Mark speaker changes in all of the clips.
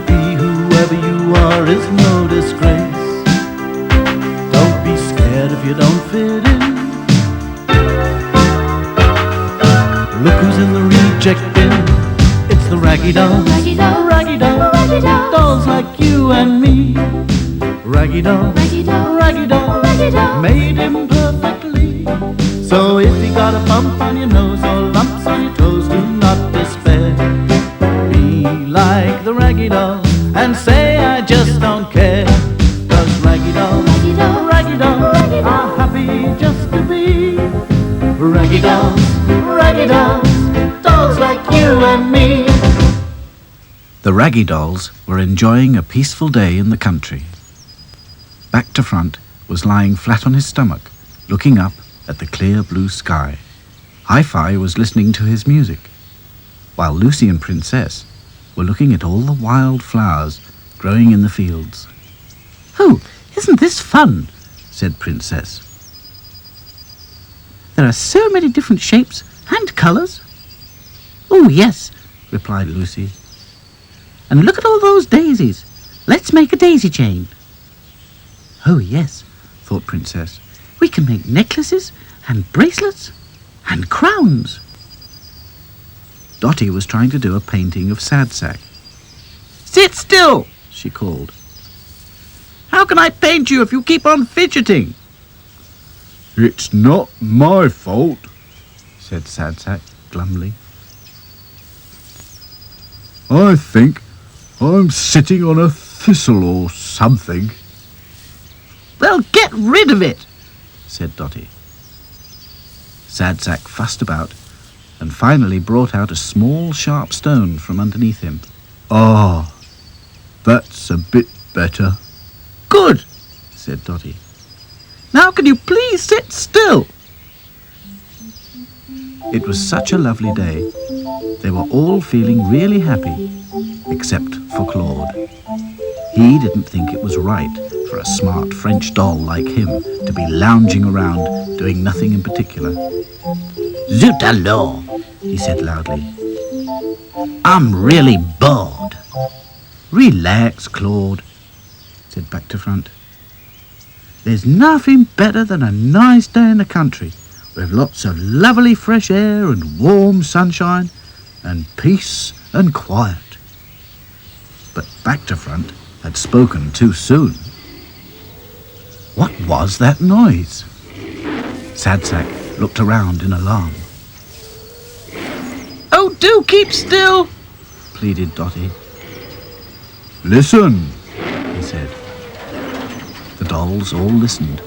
Speaker 1: be whoever you are is no disgrace. Don't be scared if you don't fit in. Look who's in the reject bin. It's the raggy dolls.
Speaker 2: Raggy dolls.
Speaker 1: Raggy dolls.
Speaker 2: Raggy dolls.
Speaker 1: Dolls like you and me. Raggy dolls.
Speaker 2: Raggy dolls.
Speaker 1: Raggy dolls.
Speaker 2: Raggy dolls.
Speaker 1: Made him perfectly. So if you got a bump on your nose or lumps on your toes, do not despair. Be like the raggy doll and say I just don't care. 'Cause raggy dolls,
Speaker 2: Raggy dolls.
Speaker 1: raggy dolls
Speaker 2: Raggy dolls.
Speaker 1: are happy just to be raggy dolls, raggy dolls, dolls like you and me.
Speaker 3: The Raggy Dolls were enjoying a peaceful day in the country. Back to Front was lying flat on his stomach, looking up at the clear blue sky. Hi-Fi was listening to his music, while Lucy and Princess were looking at all the wild flowers growing in the fields. "Oh, isn't this fun?" said Princess. "There are so many different shapes and colours." "Oh, yes," replied Lucy. "And look at all those daisies. Let's make a daisy chain." "Oh, yes," thought Princess. "We can make necklaces and bracelets and crowns." Dotty was trying to do a painting of Sad Sack. "Sit still," she called. "How can I paint you if you keep on fidgeting?"
Speaker 4: It's not my fault,
Speaker 3: said Sad Sack glumly.
Speaker 4: I think I'm sitting on a thistle or something.
Speaker 3: "Well, get rid of it," said Dotty. Sad Sack fussed about and finally brought out a small sharp stone from underneath him.
Speaker 4: Ah, that's a bit better.
Speaker 3: "Good," said Dotty. "Now can you please sit still?" It was such a lovely day. They were all feeling really happy, except for Claude. He didn't think it was right for a smart French doll like him to be lounging around doing nothing in particular. "Zut alors," he said loudly. "I'm really bored." "Relax, Claude," said Back to Front. "There's nothing better than a nice day in the country with lots of lovely fresh air and warm sunshine and peace and quiet." But Back to Front had spoken too soon. What was that noise? Sad Sack looked around in alarm. "Oh, do keep still," pleaded Dotty.
Speaker 4: Listen,
Speaker 3: He said. The dolls all listened,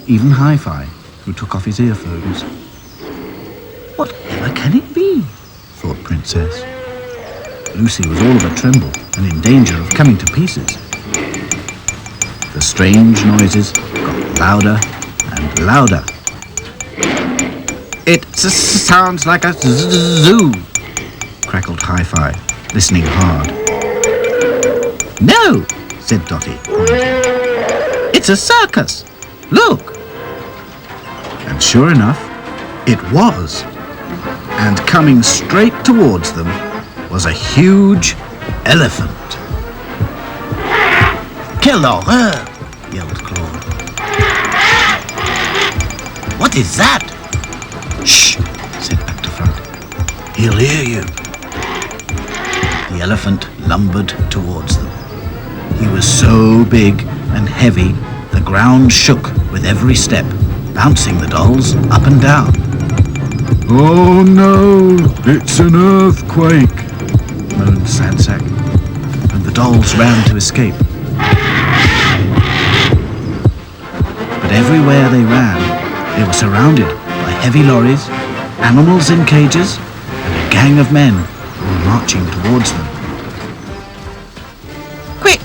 Speaker 3: even Hi-Fi, who took off his earphones. "Whatever can it be?" thought Princess. Lucy was all of a tremble and in danger of coming to pieces. The strange noises got louder and louder. "It sounds like a zoo," crackled Hi-Fi, listening hard. "No," said Dotty, pointing. "It's a circus. Look." And sure enough, it was. And coming straight towards them was a huge elephant. "Quelle horreur!" yelled Claude. "What is that?" "Shh," said Back to Front. "He'll hear you." The elephant lumbered towards them. He was so big and heavy, the ground shook with every step, bouncing the dolls up and down.
Speaker 4: Oh no, it's an earthquake,
Speaker 3: moaned Sad Sack, and the dolls ran to escape. But everywhere they ran, they were surrounded by heavy lorries, animals in cages, and a gang of men who were marching towards them. "Quick!"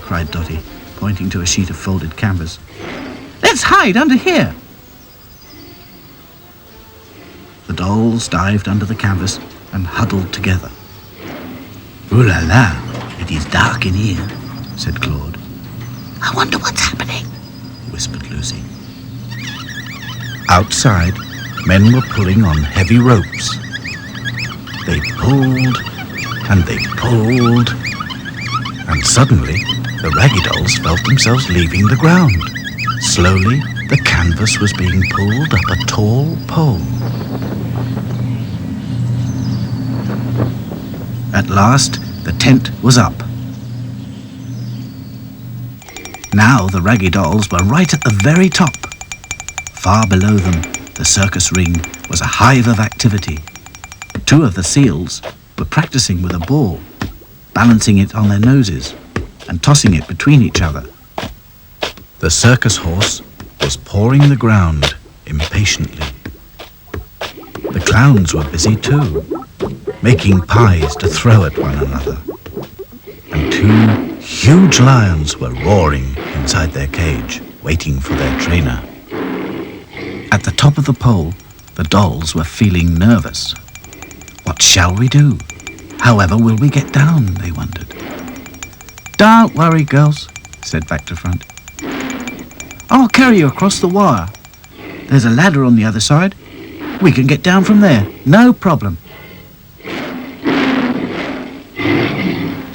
Speaker 3: cried Dotty, pointing to a sheet of folded canvas. "Let's hide under here!" The dolls dived under the canvas and huddled together. "Ooh la la, it is dark in here," said Claude. "I wonder what's happening," whispered Lucy. Outside, men were pulling on heavy ropes. They pulled and they pulled, And suddenly, the Raggy Dolls felt themselves leaving the ground. Slowly, the canvas was being pulled up a tall pole. At last, the tent was up. Now the Raggy Dolls were right at the very top. Far below them, the circus ring was a hive of activity. 2 of the seals were practicing with a ball, balancing it on their noses and tossing it between each other. The circus horse was pawing the ground impatiently. The clowns were busy too, making pies to throw at one another. And 2 huge lions were roaring inside their cage, waiting for their trainer. At the top of the pole, the dolls were feeling nervous. What shall we do? However will we get down, they wondered. Don't worry, girls, said Back to Front. I'll carry you across the wire. There's a ladder on the other side. We can get down from there, no problem.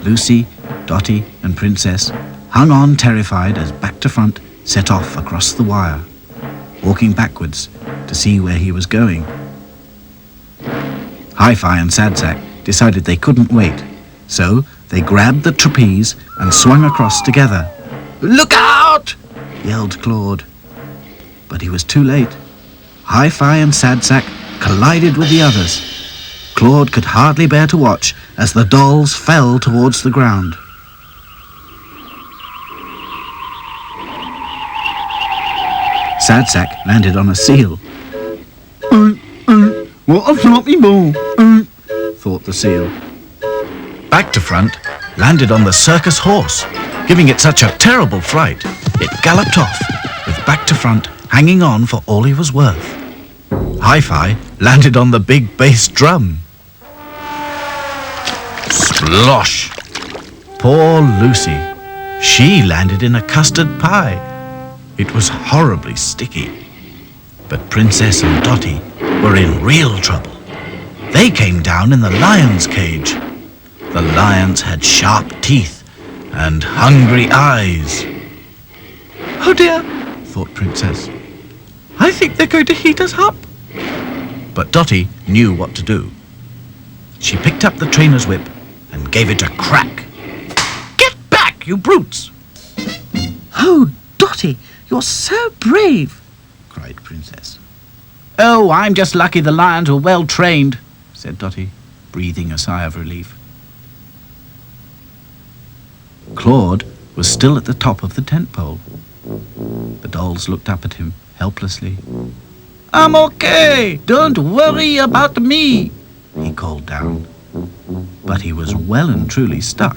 Speaker 3: Lucy, Dotty and Princess hung on terrified as Back to Front set off across the wire, walking backwards to see where he was going. Hi-Fi and Sad Sack decided they couldn't wait, so they grabbed the trapeze and swung across together. Look out! Yelled Claude. But he was too late. Hi-Fi and Sad Sack collided with the others. Claude could hardly bear to watch as the dolls fell towards the ground. Sad Sack landed on a seal. What a floppy ball, thought the seal. Back to Front landed on the circus horse, giving it such a terrible fright, it galloped off, with Back to Front hanging on for all he was worth. Hi-Fi landed on the big bass drum. Splosh! Poor Lucy. She landed in a custard pie. It was horribly sticky. But Princess and Dotty were in real trouble. They came down in the lion's cage. The lions had sharp teeth and hungry eyes. Oh dear, thought Princess. I think they're going to heat us up. But Dotty knew what to do. She picked up the trainer's whip and gave it a crack. Get back, you brutes! Oh, Dotty, you're so brave, cried Princess. Oh, I'm just lucky the lions were well trained, said Dotty, breathing a sigh of relief. Claude was still at the top of the tent pole. The dolls looked up at him helplessly. I'm okay, don't worry about me, he called down. But he was well and truly stuck.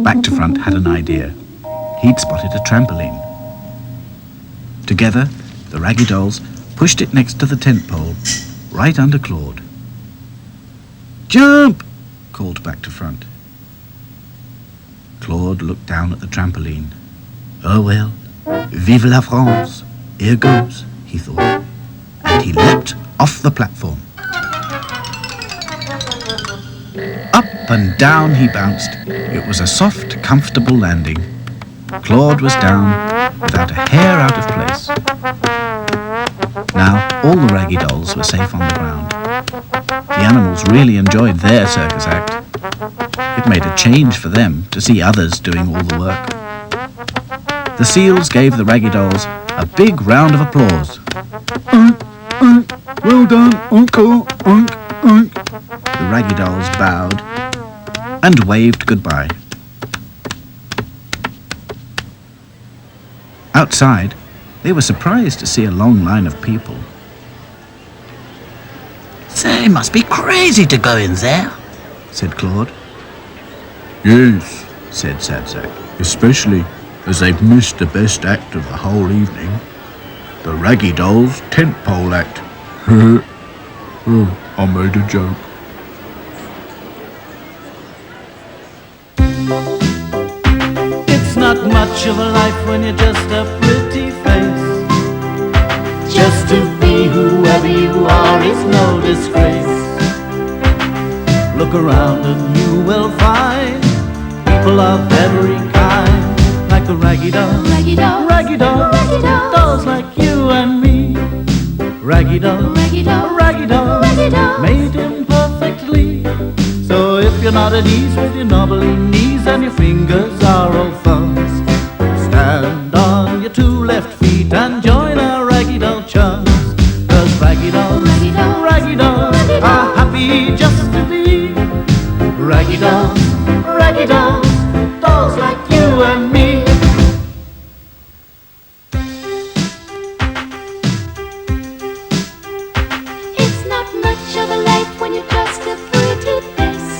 Speaker 3: Back to Front had an idea. He'd spotted a trampoline. Together, the Raggy Dolls pushed it next to the tent pole, right under Claude. Jump! Called Back to Front. Claude looked down at the trampoline. Oh well, vive la France, here goes, he thought, and he leapt off the platform. Up and down he bounced. It was a soft, comfortable landing. Claude was down without a hair out of place. Now all the Raggy Dolls were safe on the ground. The animals really enjoyed their circus act. It made a change for them to see others doing all the work. The seals gave the Raggy Dolls a big round of applause. Well done, Uncle, The Raggy Dolls bowed and waved goodbye. Outside, they were surprised to see a long line of people. They must be crazy to go in there, said Claude.
Speaker 4: Yes,
Speaker 3: Said Sad Sack.
Speaker 4: especially as they've missed the best act of the whole evening. The Raggy Dolls tent pole act. Oh, I made a joke.
Speaker 1: It's not much of a life when you're just a pretty face. Just to be whoever you are is no disgrace. Look around and you will find people of every kind, like the raggy doll,
Speaker 2: Raggy doll,
Speaker 1: raggy doll,
Speaker 2: raggy doll,
Speaker 1: dolls like you and me. Raggy doll,
Speaker 2: raggy doll,
Speaker 1: raggy doll,
Speaker 2: raggy doll,
Speaker 1: made him perfectly. So if you're not at ease with your knobbly knees and your fingers are all thumbs, stand on your two left feet and join our raggy doll chums. 'Cause raggy dolls,
Speaker 2: raggy doll,
Speaker 1: raggy dolls
Speaker 2: raggy dolls
Speaker 1: are happy just to be raggy dolls, raggy dolls, dolls like you and me.
Speaker 2: It's not much of a life when you're just a pretty face.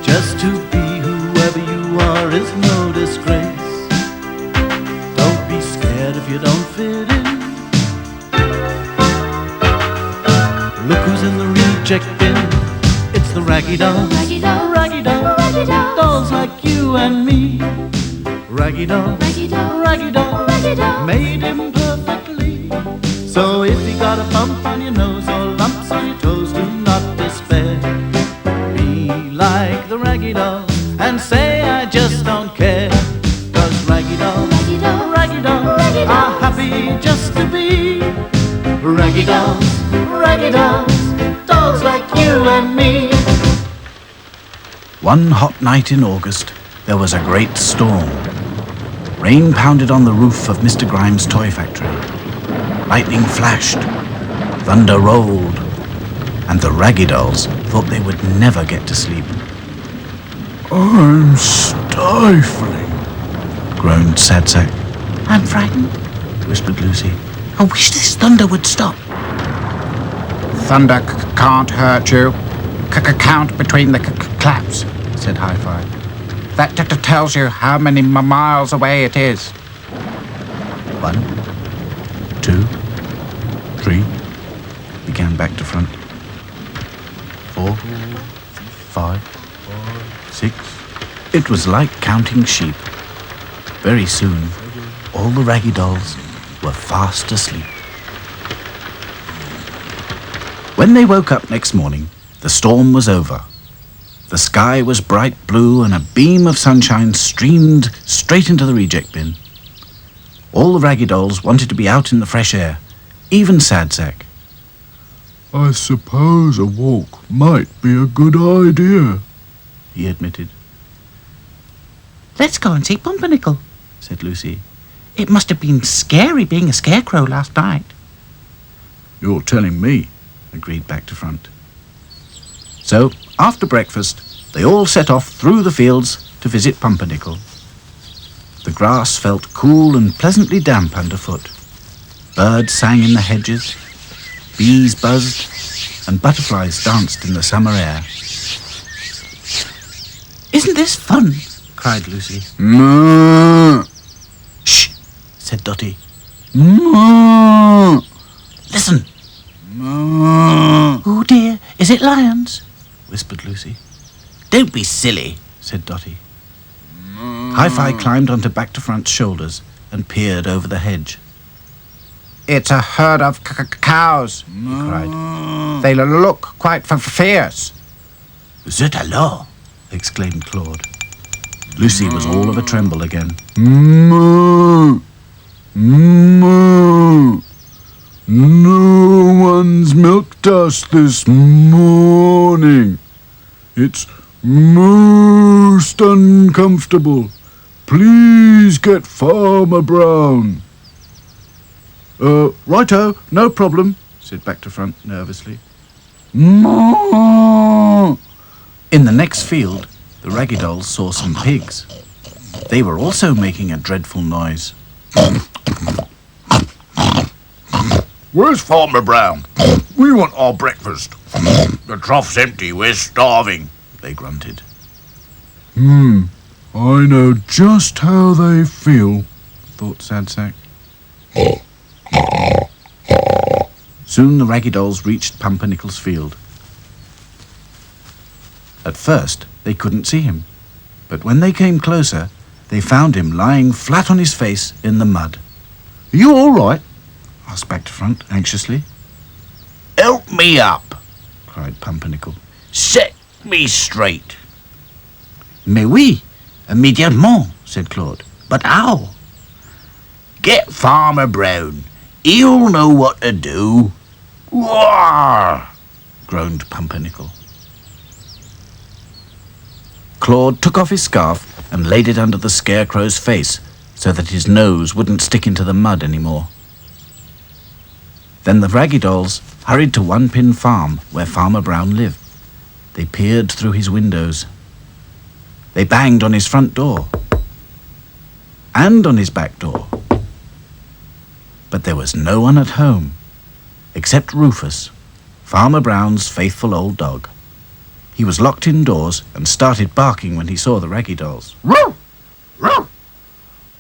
Speaker 1: Just to be whoever you are is no disgrace. Don't be scared if you don't fit in. Look who's in the reject bin. It's the raggy dolls,
Speaker 2: Raggy dolls,
Speaker 1: raggy dolls,
Speaker 2: raggy dolls,
Speaker 1: dolls like you and me. Raggy dolls,
Speaker 2: raggy dolls,
Speaker 1: raggy dolls,
Speaker 2: raggy dolls,
Speaker 1: made him perfectly. So if you got a bump on your nose or lumps on your toes, do not despair. Be like the raggy dolls and say I just don't care. 'Cause raggy dolls,
Speaker 2: raggy dolls,
Speaker 1: raggy dolls
Speaker 2: raggy
Speaker 1: are
Speaker 2: dolls,
Speaker 1: happy just to be raggy dolls, raggy dolls, dolls like you and me.
Speaker 3: One hot night in August, there was a great storm. Rain pounded on the roof of Mr. Grimes' toy factory. Lightning flashed, thunder rolled, and the raggy dolls thought they would never get to sleep.
Speaker 4: I'm stifling,
Speaker 3: Groaned Sad Sack.
Speaker 5: I'm frightened.
Speaker 3: Whispered Lucy.
Speaker 5: I wish this thunder would stop.
Speaker 6: Thunder can't hurt you. Count between the claps, said Hi-Fi. That tells you how many miles away it is.
Speaker 3: 1, 2, 3, began back to front. 4, 5, 6. It was like counting sheep. Very soon, all the raggy dolls were fast asleep. When they woke up next morning, the storm was over. The sky was bright blue and a beam of sunshine streamed straight into the reject bin. All the raggy dolls wanted to be out in the fresh air, even Sad Sack.
Speaker 4: I suppose a walk might be a good idea,
Speaker 3: He admitted.
Speaker 5: Let's go and see Pumpernickel.
Speaker 3: Said Lucy.
Speaker 5: It must have been scary being a scarecrow last night.
Speaker 4: You're telling me.
Speaker 3: Agreed back to front. So, after breakfast, they all set off through the fields to visit Pumpernickel. The grass felt cool and pleasantly damp underfoot. Birds sang in the hedges, bees buzzed, and butterflies danced in the summer air.
Speaker 5: Isn't this fun?
Speaker 3: Cried Lucy.
Speaker 4: Moo!
Speaker 3: Shh, said Dotty.
Speaker 4: Moo!
Speaker 5: Listen.
Speaker 4: Moo!
Speaker 5: Oh dear, is it lions?
Speaker 3: Whispered Lucy.
Speaker 5: Don't be silly.
Speaker 3: Said Dotty. Hi-Fi climbed onto back to front's shoulders and peered over the hedge.
Speaker 6: It's a herd of cows,
Speaker 3: He cried.
Speaker 6: They look quite fierce.
Speaker 3: Zut alors! Exclaimed Claude. Lucy was all of a tremble again.
Speaker 4: Moo! Moo! No one's milked us this morning. It's most uncomfortable. Please get Farmer Brown.
Speaker 3: Righto, no problem, said back to front nervously.
Speaker 4: Moo!
Speaker 3: In the next field, the raggy dolls saw some pigs. They were also making a dreadful noise.
Speaker 4: Where's Farmer Brown? We want our breakfast. The trough's empty. We're starving,
Speaker 3: They grunted.
Speaker 4: I know just how they feel,
Speaker 3: Thought Sad Sack. Soon the raggy dolls reached Pumpernickel's field. At first, they couldn't see him, but when they came closer, they found him lying flat on his face in the mud. Are you all right? Asked back to front anxiously.
Speaker 4: Help me up.
Speaker 3: Cried Pumpernickel.
Speaker 4: Set me straight.
Speaker 3: Mais oui, immédiatement, said Claude. But how?
Speaker 4: Get Farmer Brown. He'll know what to do. Roar!
Speaker 3: Groaned Pumpernickel. Claude took off his scarf and laid it under the Scarecrow's face so that his nose wouldn't stick into the mud anymore. Then the Raggy Dolls hurried to One Pin Farm where Farmer Brown lived. They peered through his windows. They banged on his front door and on his back door. But there was no one at home except Rufus, Farmer Brown's faithful old dog. He was locked indoors and started barking when he saw the Raggy Dolls.
Speaker 4: Roar! Roar!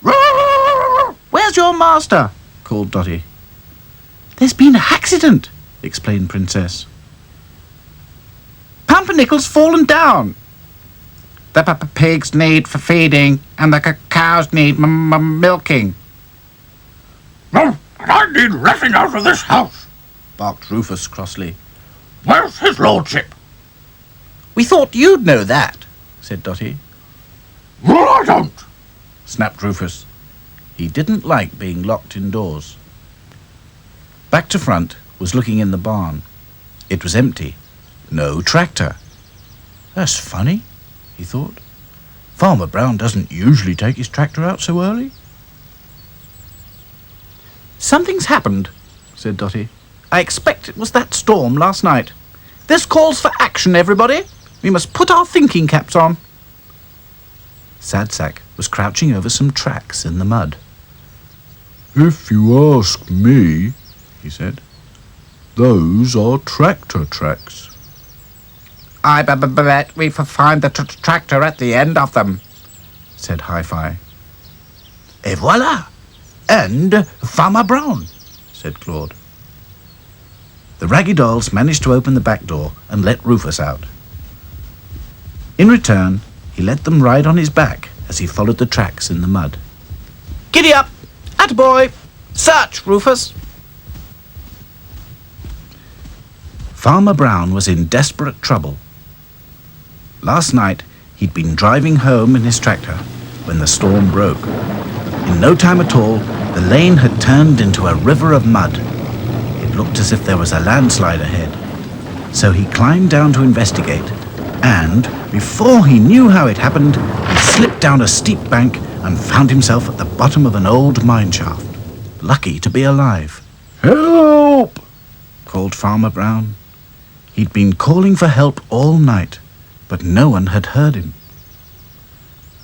Speaker 4: Roar!
Speaker 3: "Where's your master?" called Dotty. "There's been an accident," explained Princess. "Pumpernickel's fallen down."
Speaker 6: The pigs need for feeding, and the cows need milking.
Speaker 4: No, I need letting out of this house,
Speaker 3: barked Rufus crossly.
Speaker 4: Where's his lordship?
Speaker 3: "We thought you'd know that," said Dotty.
Speaker 4: Well, I don't,
Speaker 3: snapped Rufus. He didn't like being locked indoors. Back to Front was looking in the barn. It was empty. No tractor. That's funny, he thought. Farmer Brown doesn't usually take his tractor out so early. "Something's happened," said Dotty. "I expect it was that storm last night. This calls for action, everybody. We must put our thinking caps on." Sad Sack was crouching over some tracks in the mud.
Speaker 4: If you ask me, he said, those are tractor tracks.
Speaker 6: I bet we find the tractor at the end of them,
Speaker 3: said Hi-Fi. Et voilà! And Farmer Brown, said Claude. The Raggy Dolls managed to open the back door and let Rufus out. In return, he let them ride on his back as he followed the tracks in the mud. "Giddy up! Attaboy! Search, Rufus!" Farmer Brown was in desperate trouble. Last night, he'd been driving home in his tractor when the storm broke. In no time at all, the lane had turned into a river of mud. It looked as if there was a landslide ahead. So he climbed down to investigate, and before he knew how it happened, he slipped down a steep bank and found himself at the bottom of an old mine shaft. Lucky to be alive.
Speaker 4: Help!
Speaker 3: called Farmer Brown. He'd been calling for help all night, but no one had heard him.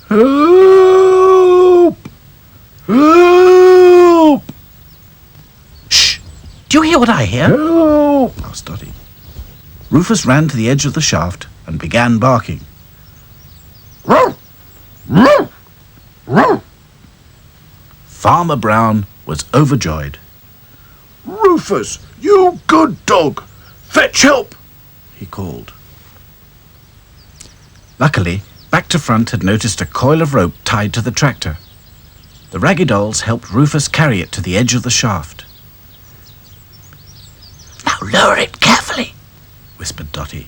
Speaker 4: Help! Help!
Speaker 3: Shh! Do you hear what I hear?
Speaker 4: Help!
Speaker 3: asked Dotty. Rufus ran to the edge of the shaft and began barking.
Speaker 4: Row! Row! Row!
Speaker 3: Farmer Brown was overjoyed.
Speaker 4: Rufus, you good dog! Fetch help!
Speaker 3: he called. Luckily, Back to Front had noticed a coil of rope tied to the tractor. The Raggy Dolls helped Rufus carry it to the edge of the shaft. "Now lower it carefully," whispered Dotty.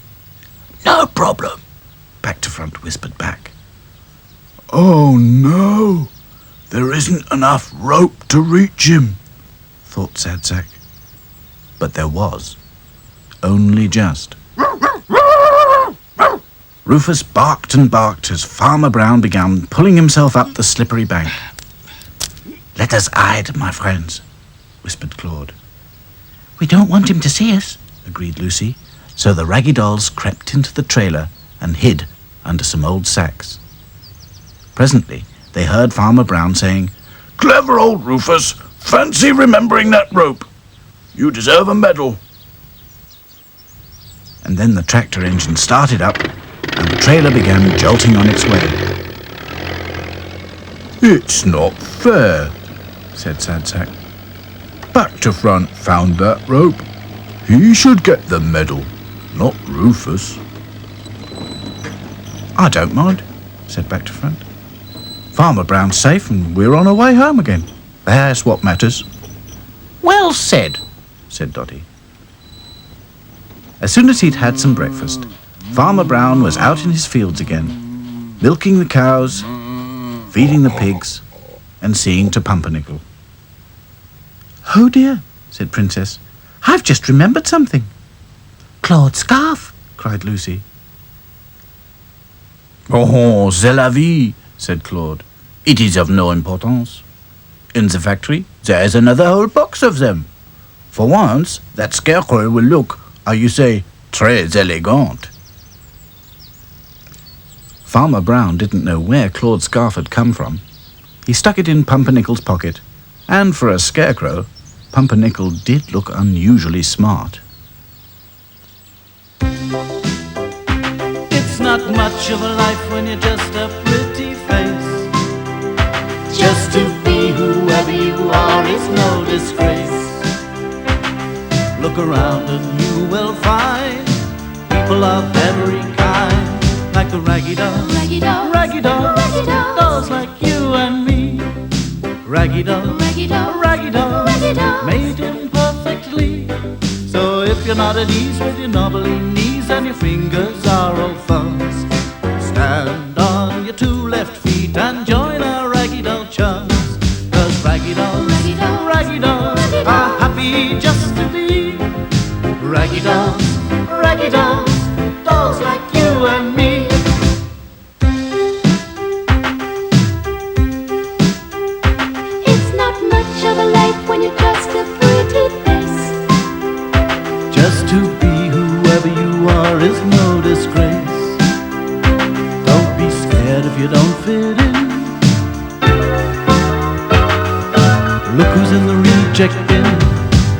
Speaker 3: "No problem," Back to Front whispered back.
Speaker 4: Oh no! There isn't enough rope to reach him,
Speaker 3: thought Sad Sack. But there was. Only just. Rufus barked and barked as Farmer Brown began pulling himself up the slippery bank. "Let us hide, my friends," whispered Claude. "We don't want him to see us," agreed Lucy, so the Raggy Dolls crept into the trailer and hid under some old sacks. Presently, they heard Farmer Brown saying,
Speaker 4: Clever old Rufus! Fancy remembering that rope! You deserve a medal!
Speaker 3: And then the tractor engine started up, and the trailer began jolting on its way.
Speaker 4: It's not fair, said Sad Sack. Back to Front found that rope. He should get the medal, not Rufus.
Speaker 3: "I don't mind," said Back to Front. "Farmer Brown's safe and we're on our way home again. That's what matters." "Well said," said Dotty. As soon as he'd had some breakfast, Farmer Brown was out in his fields again. milking the cows, feeding the pigs, and seeing to Pumpernickel.
Speaker 5: Oh dear, said Princess. I've just remembered something. Claude's scarf,
Speaker 3: cried Lucy. Oh, c'est la vie, said Claude. It is of no importance. In the factory, there is another whole box of them. For once, that scarecrow will look, how you say, très élégant. Farmer Brown didn't know where Claude's scarf had come from. He stuck it in Pumpernickel's pocket, and for a scarecrow, Pumpernickel did look unusually smart.
Speaker 1: It's not much of a life when you're just a pretty face. Just to be whoever you are is no disgrace. Look around and you will find people of every kind, like the raggy dolls,
Speaker 2: Raggy dolls,
Speaker 1: raggy dolls,
Speaker 2: raggy dolls,
Speaker 1: dolls like you and me. Raggy dolls,
Speaker 2: raggy dolls,
Speaker 1: raggy dolls,
Speaker 2: raggy dolls.
Speaker 1: made imperfectly. So if you're not at ease with your knobbly knees and your fingers are all thumbs, stand on your two left feet and join our raggy doll chums. 'Cause raggy dolls,
Speaker 2: Raggy dolls,
Speaker 1: raggy dolls
Speaker 2: raggy
Speaker 1: are
Speaker 2: dolls.
Speaker 1: happy just to be raggy dolls, raggy dolls, dolls like you and me.
Speaker 2: It's not much of a life when you're just a pretty face.
Speaker 1: Just to be whoever you are is no disgrace. Don't be scared if you don't fit in. Look who's in the reject bin.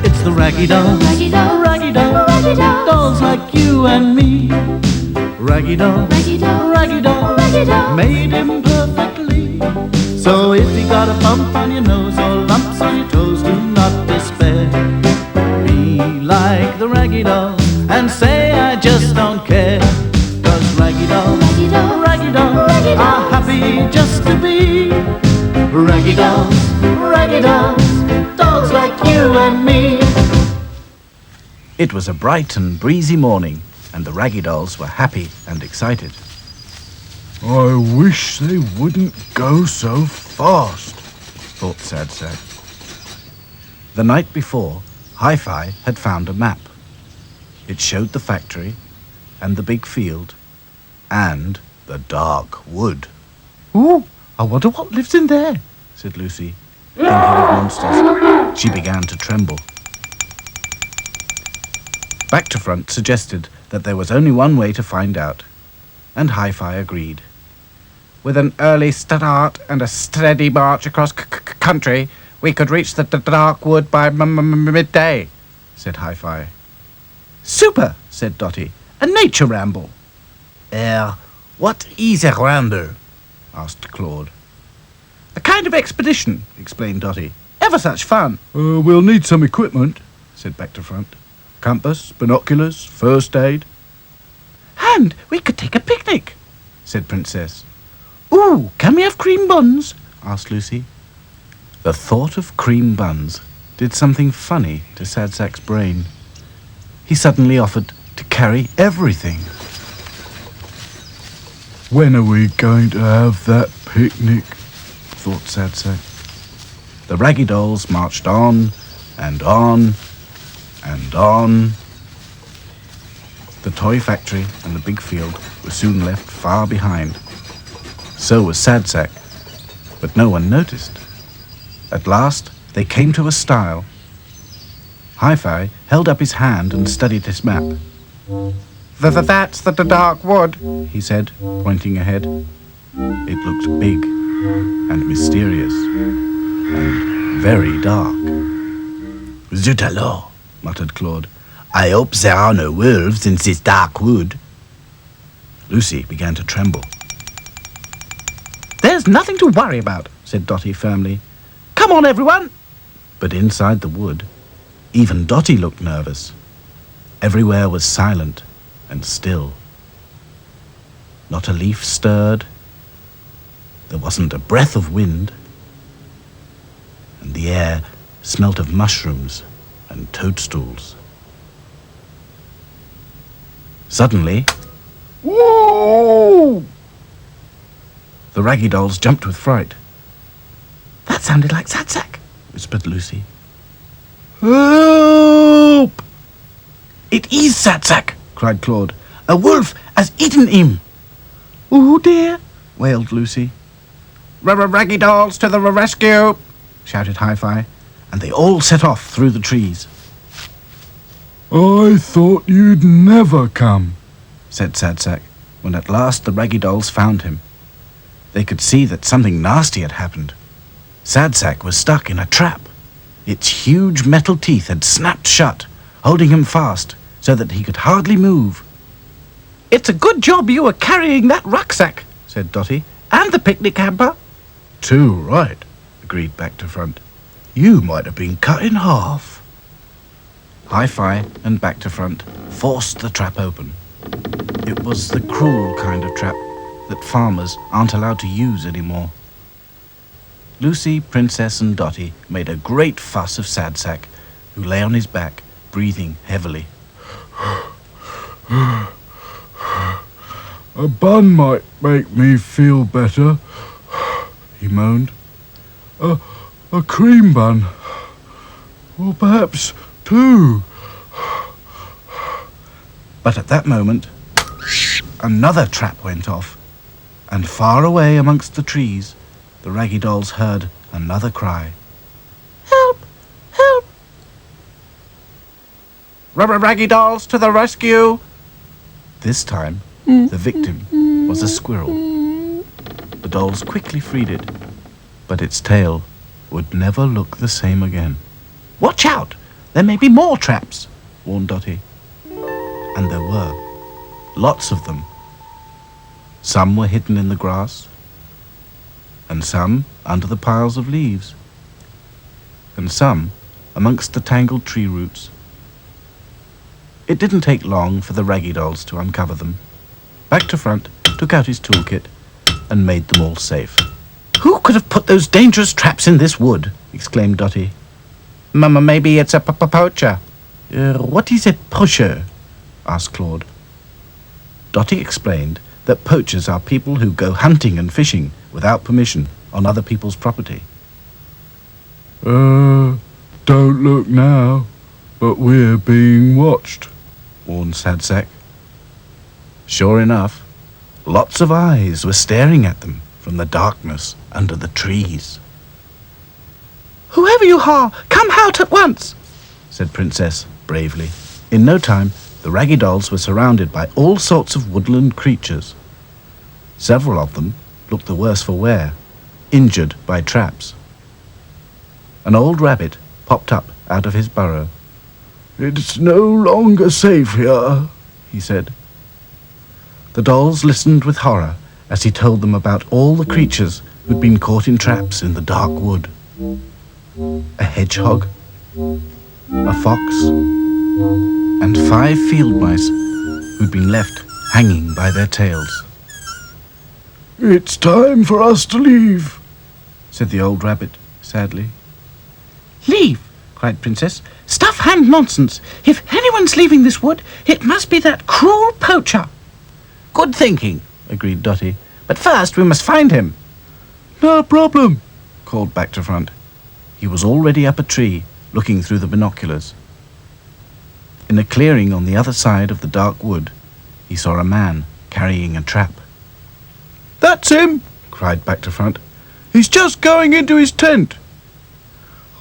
Speaker 1: It's the raggy dolls,
Speaker 2: Raggy dolls,
Speaker 1: raggy dolls,
Speaker 2: raggy dolls.
Speaker 1: dolls like you and me. Raggy dolls,
Speaker 2: Raggy dolls,
Speaker 1: raggy dolls,
Speaker 2: raggy dolls.
Speaker 1: made imperfectly. So if you got a bump on your nose or lumps on your toes, do not despair. Be like the raggy dolls and say I just don't care. 'Cause raggy dolls,
Speaker 2: Raggy dolls,
Speaker 1: raggy dolls
Speaker 2: raggy
Speaker 1: are
Speaker 2: dolls.
Speaker 1: happy just to be raggy dolls, raggy dolls, dolls like you and me. It was a bright and breezy morning, and the raggy dolls were happy and excited.
Speaker 4: I wish they wouldn't go so fast,
Speaker 3: thought Sad Sack. The night before, Hi-Fi had found a map. It showed the factory, and the big field, and the dark wood.
Speaker 5: Ooh, I wonder what lives in there,
Speaker 3: said Lucy, thinking of monsters. She began to tremble. Back to Front suggested that there was only one way to find out, and Hi-Fi agreed.
Speaker 6: With an early start and a steady march across country, we could reach the dark wood by midday,
Speaker 3: said Hi-Fi. Super, said Dotty. A nature ramble. What is a ramble? asked Claude. A kind of expedition, explained Dotty. Ever such fun.
Speaker 4: We'll need some equipment,
Speaker 3: said Back to Front. Compass, binoculars, first aid.
Speaker 5: And we could take a picnic,
Speaker 3: said Princess.
Speaker 5: Ooh, can we have cream buns?
Speaker 3: asked Lucy. The thought of cream buns did something funny to Sad Sack's brain. He suddenly offered to carry everything.
Speaker 4: When are we going to have that picnic?
Speaker 3: thought Sad Sack. The raggy dolls marched on and on and on. The toy factory and the big field were soon left far behind. So was Sad Sack, but no one noticed. At last, they came to a stile. Hi-Fi held up his hand and studied his map.
Speaker 6: That's the dark wood,
Speaker 3: he said, pointing ahead. It looked big and mysterious and very dark. Zut alors, muttered Claude. I hope there are no wolves in this dark wood. Lucy began to tremble.
Speaker 5: There's nothing to worry about,
Speaker 3: said Dotty firmly.
Speaker 5: Come on, everyone.
Speaker 3: But inside the wood, even Dotty looked nervous. Everywhere was silent and still. Not a leaf stirred. There wasn't a breath of wind. And the air smelt of mushrooms and toadstools. Suddenly,
Speaker 6: Whoa!
Speaker 3: The Raggy Dolls jumped with fright.
Speaker 5: That sounded like Sadsack,
Speaker 3: whispered Lucy. Help!
Speaker 5: It is Sadsack,
Speaker 3: cried Claude.
Speaker 5: a wolf has eaten him.
Speaker 3: Oh dear, wailed Lucy.
Speaker 6: Raggy Dolls to the rescue! Shouted Hi-Fi,
Speaker 3: and they all set off through the trees.
Speaker 4: I thought you'd never come,
Speaker 3: said Sadsack, when at last the Raggy Dolls found him. They could see that something nasty had happened. Sadsack was stuck in a trap. Its huge metal teeth had snapped shut, holding him fast so that he could hardly move.
Speaker 5: It's a good job you were carrying that rucksack,
Speaker 3: said Dotty.
Speaker 5: and the picnic hamper.
Speaker 3: Too right, agreed Back to Front. You might have been cut in half. Hi-Fi and Back to Front forced the trap open. It was the cruel kind of trap that farmers aren't allowed to use anymore. Lucy, Princess and Dotty made a great fuss of Sadsack, who lay on his back, breathing heavily.
Speaker 4: A bun might make me feel better,
Speaker 3: He moaned.
Speaker 4: a cream bun, or perhaps two.
Speaker 3: But at that moment, another trap went off, and far away amongst the trees, the Raggy Dolls heard another cry.
Speaker 5: Help! Help!
Speaker 6: Raggy Dolls to the rescue!
Speaker 3: This time, the victim was a squirrel. The dolls quickly freed it, but its tail would never look the same again.
Speaker 5: Watch out! There may be more traps.
Speaker 3: Warned Dotty. And there were. Lots of them. Some were hidden in the grass, and some under the piles of leaves, and some amongst the tangled tree roots. It didn't take long for the Raggy Dolls to uncover them. Back to Front took out his toolkit and made them all safe.
Speaker 5: Who could have put those dangerous traps in this wood?
Speaker 3: Exclaimed Dotty.
Speaker 6: Maybe it's a poacher.
Speaker 3: What is a poacher? Asked Claude. Dotty explained that poachers are people who go hunting and fishing without permission on other people's property.
Speaker 4: Don't look now, but we're being watched,
Speaker 3: warned Sadsack. Sure enough, lots of eyes were staring at them from the darkness under the trees.
Speaker 5: Whoever you are, come out at once,
Speaker 3: said Princess bravely. In no time, the Raggy Dolls were surrounded by all sorts of woodland creatures. Several of them looked the worse for wear, injured by traps. An old rabbit popped up out of his burrow.
Speaker 4: It's no longer safe here,
Speaker 3: he said. The dolls listened with horror as he told them about all the creatures who'd been caught in traps in the dark wood. A hedgehog, a fox, and 5 field mice who'd been left hanging by their tails.
Speaker 4: It's time for us to leave,
Speaker 3: said the old rabbit sadly.
Speaker 5: Leave, cried Princess. Stuff and nonsense. If anyone's leaving this wood, it must be that cruel poacher.
Speaker 3: Good thinking, agreed Dotty. But first we must find him.
Speaker 4: No problem,
Speaker 3: Called Back to Front. He was already up a tree, looking through the binoculars. In a clearing on the other side of the dark wood, he saw a man carrying a trap.
Speaker 4: That's him,
Speaker 3: Cried Back to Front.
Speaker 4: He's just going into his tent.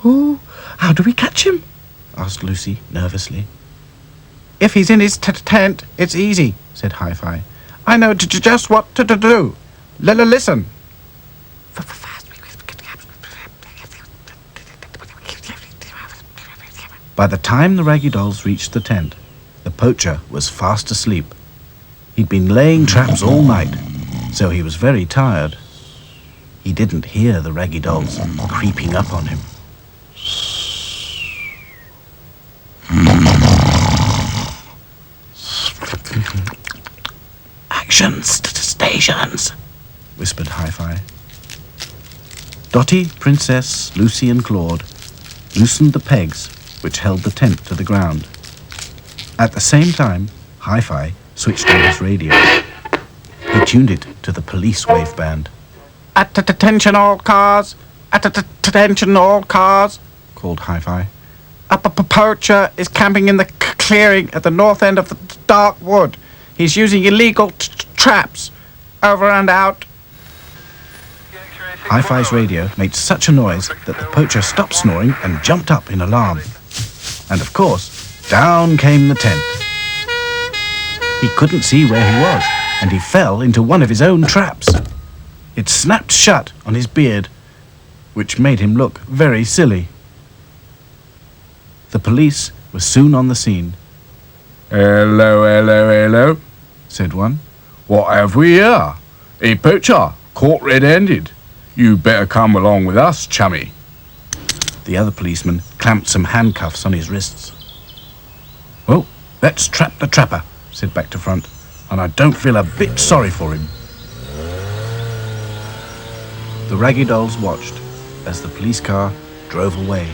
Speaker 5: Oh, how do we catch him?
Speaker 3: Asked Lucy nervously.
Speaker 6: If he's in his tent, it's easy, said Hi-Fi. I know just what to do. Listen.
Speaker 3: By the time the Raggy Dolls reached the tent, the poacher was fast asleep. He'd been laying traps all night, so he was very tired. He didn't hear the Raggy Dolls creeping up on him.
Speaker 5: Action stations,
Speaker 3: whispered Hi-Fi. Dotty, Princess, Lucy and Claude loosened the pegs which held the tent to the ground. At the same time, Hi-Fi switched on his radio. He tuned it to the police wave band.
Speaker 6: Attention all cars! Attention all cars! Called Hi-Fi. A poacher is camping in the clearing at the north end of the dark wood. He's using illegal traps. Over and out.
Speaker 3: Hi-Fi's radio made such a noise that the poacher stopped snoring and jumped up in alarm. And of course, down came the tent. He couldn't see where he was, and he fell into one of his own traps. It snapped shut on his beard, which made him look very silly. The police were soon on the scene.
Speaker 4: Hello, hello, hello, said one. What have we here? A poacher, caught red-handed. You better come along with us, chummy.
Speaker 3: The other policeman clamped some handcuffs on his wrists. Well, let's trap the trapper, said Back to Front, and I don't feel a bit sorry for him. The Raggy Dolls watched as the police car drove away.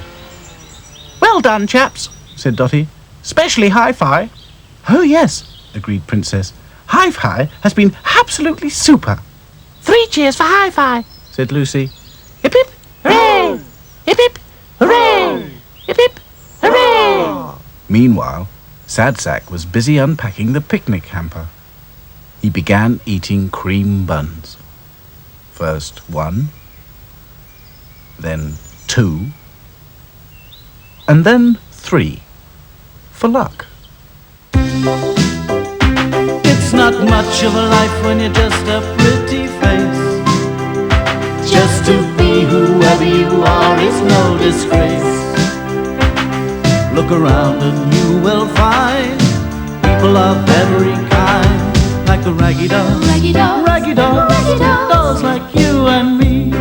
Speaker 5: Well done, chaps,
Speaker 3: Said Dotty.
Speaker 5: especially Hi-Fi.
Speaker 3: Oh, yes, agreed Princess.
Speaker 5: Hi-Fi has been absolutely super. 3 cheers for Hi-Fi.
Speaker 3: Said Lucy.
Speaker 5: Hip hip, hooray! Hip hip, hooray! Hip hip, hooray!
Speaker 3: Meanwhile, Sad Sack was busy unpacking the picnic hamper. He began eating cream buns. First 1, then 2, and then 3, for luck.
Speaker 1: It's not much of a life when you're just a pretty face. Just to be whoever you are is no disgrace. Look around and you will find people of every kind, like the raggy dolls,
Speaker 2: Raggy dolls,
Speaker 1: raggy dolls,
Speaker 2: raggy dolls,
Speaker 1: dolls like you and me.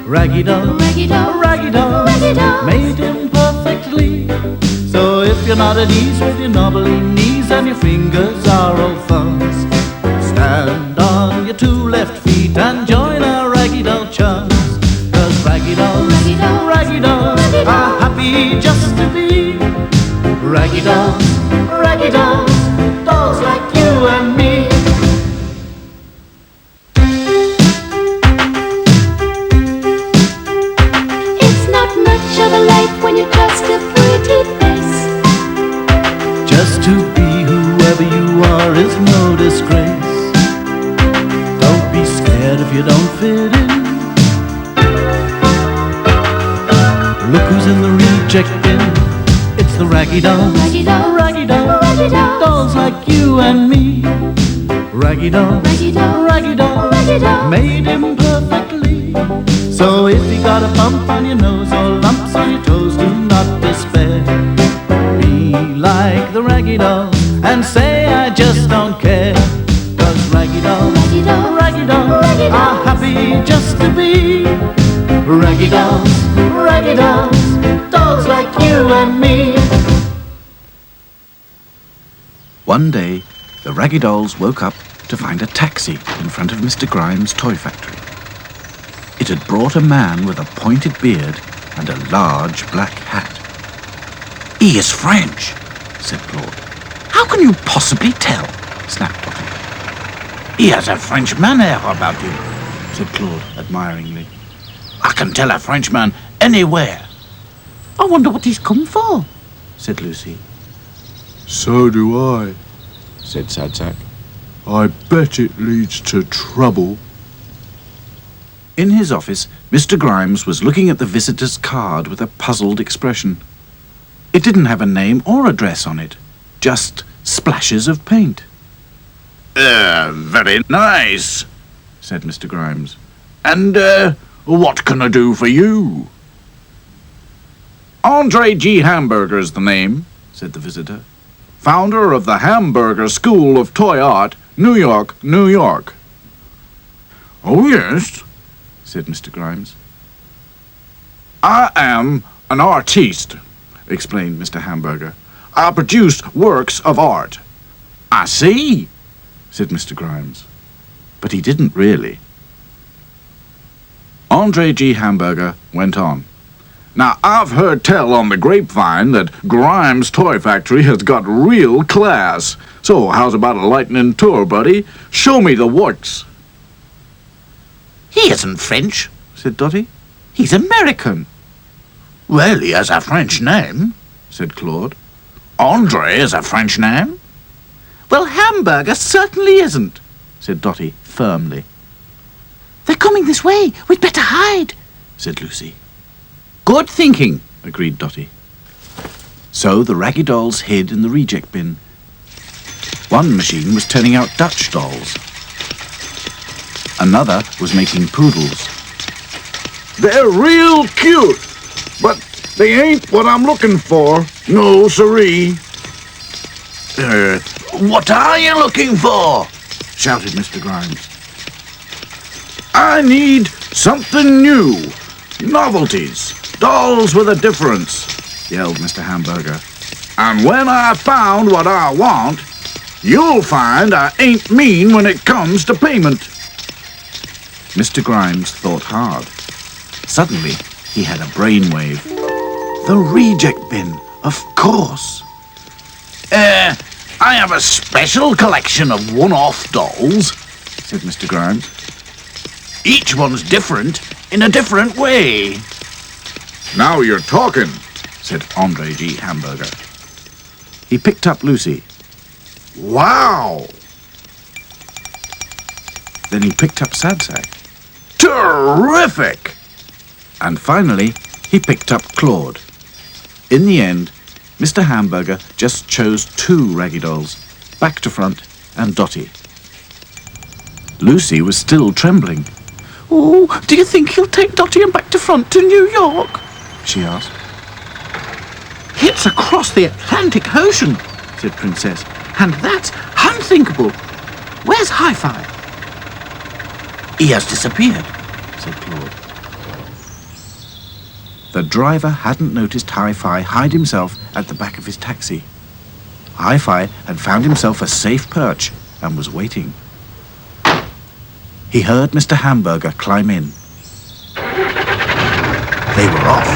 Speaker 1: Raggy dolls,
Speaker 2: raggy dolls,
Speaker 1: raggy dolls,
Speaker 2: raggy dolls.
Speaker 1: made him perfectly. So if you're not at ease with your knobbly knees and your fingers are all thumbs, stand on your 2 left feet and join our raggy doll chums. 'Cause raggy dolls,
Speaker 2: Raggy dolls,
Speaker 1: raggy dolls
Speaker 2: raggy
Speaker 1: are
Speaker 2: dolls.
Speaker 1: happy just to be raggy dolls, raggy dolls, dolls like you and me.
Speaker 2: It's not much of a life when you're just a pretty face.
Speaker 1: Just to be whoever you are is no disgrace. Don't be scared if you don't fit in. Look who's in the reject bin. It's the raggy dolls,
Speaker 2: Raggy dolls,
Speaker 1: raggy dolls,
Speaker 2: raggy dolls.
Speaker 1: dolls like you and me. Raggy dolls,
Speaker 2: Raggy dolls,
Speaker 1: raggy dolls,
Speaker 2: raggy dolls.
Speaker 1: made him perfectly. So if you got a bump on your nose or lumps on your toes, do not despair. Be like the raggy dolls and say I just don't care. 'Cause raggy dolls,
Speaker 2: Raggy dolls,
Speaker 1: raggy dolls
Speaker 2: raggy dolls.
Speaker 1: are happy just to be raggy dolls, raggy dolls, dolls like you and me.
Speaker 3: One day, the Raggy Dolls woke up to find a taxi in front of Mr. Grimes' toy factory. It had brought a man with a pointed beard and a large black hat. "He is French," said Claude. "How can you possibly tell?" snapped Dotty. "He has a French manner about him," said Claude admiringly. "I can tell a Frenchman anywhere."
Speaker 5: I wonder what he's come for.
Speaker 3: said Lucy.
Speaker 4: So do I.
Speaker 3: Said Sad Sack.
Speaker 4: I bet it leads to trouble.
Speaker 3: In his office, Mr. Grimes was looking at the visitor's card with a puzzled expression. It didn't have a name or address on it, just splashes of paint.
Speaker 4: Very nice, said Mr. Grimes. And, what can I do for you? Andre G. Hamburger's the name, said the visitor. Founder of the Hamburger School of Toy Art, New York, New York. Oh, yes, said Mr. Grimes. I am an artiste, explained Mr. Hamburger. I produce works of art. I see, said Mr. Grimes. But he didn't really. Andre G. Hamburger went on. Now, I've heard tell on the grapevine that Grimes' Toy Factory has got real class. So, how's about a lightning tour, buddy? Show me the works.
Speaker 5: He
Speaker 3: He isn't French, said Dotty. He's American. Well, he has a French name, said Claude. Andre is a French name. Well, Hamburger certainly isn't, said Dotty firmly. They're coming this way. We'd better hide, said Lucy. Good thinking, agreed Dotty. So the raggy dolls hid in the reject bin. One machine was turning out Dutch dolls. Another was making poodles.
Speaker 4: They're real cute, but they ain't what I'm looking for. No, siree.
Speaker 3: What are you looking for? Shouted Mr. Grimes.
Speaker 4: I need something new. Novelties. Dolls with a difference, yelled Mr. Hamburger. And when I found what I want, you'll find I ain't mean when it comes to payment.
Speaker 3: Mr. Grimes thought hard. Suddenly, he had a brainwave. The reject bin, of course. I have a special collection of one-off dolls, said Mr. Grimes. Each one's different in a different way.
Speaker 4: Now you're talking,
Speaker 3: said Andre G. Hamburger. He picked up Lucy.
Speaker 4: Wow!
Speaker 3: Then he picked up Sadsack.
Speaker 4: Terrific!
Speaker 3: And finally, he picked up Claude. In the end, Mr. Hamburger just chose 2 raggy dolls, back to front and Dotty. Lucy was still trembling. Oh, do you think he'll take Dotty and back to front to New York? She asked. It's across the Atlantic Ocean, said Princess, and that's unthinkable. Where's Hi-Fi? He has disappeared, said Claude. The driver hadn't noticed Hi-Fi hide himself at the back of his taxi. Hi-Fi had found himself a safe perch and was waiting. He heard Mr. Hamburger climb in. They were off.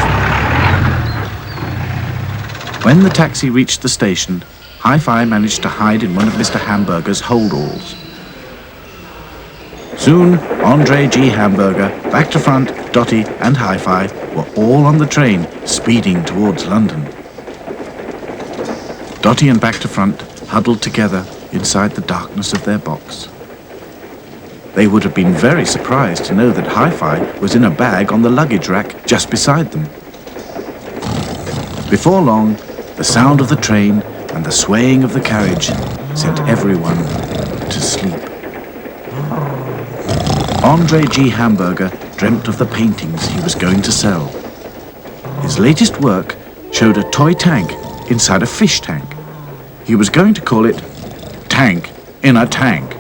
Speaker 3: When the taxi reached the station, Hi-Fi managed to hide in one of Mr. Hamburger's holdalls. Soon, Andre G. Hamburger, back to front, Dotty and Hi-Fi were all on the train, speeding towards London. Dotty and back to front huddled together inside the darkness of their box. They would have been very surprised to know that Hi-Fi was in a bag on the luggage rack just beside them. Before long, the sound of the train and the swaying of the carriage sent everyone to sleep. Andre G. Hamburger dreamt of the paintings he was going to sell. His latest work showed a toy tank inside a fish tank. He was going to call it Tank in a Tank.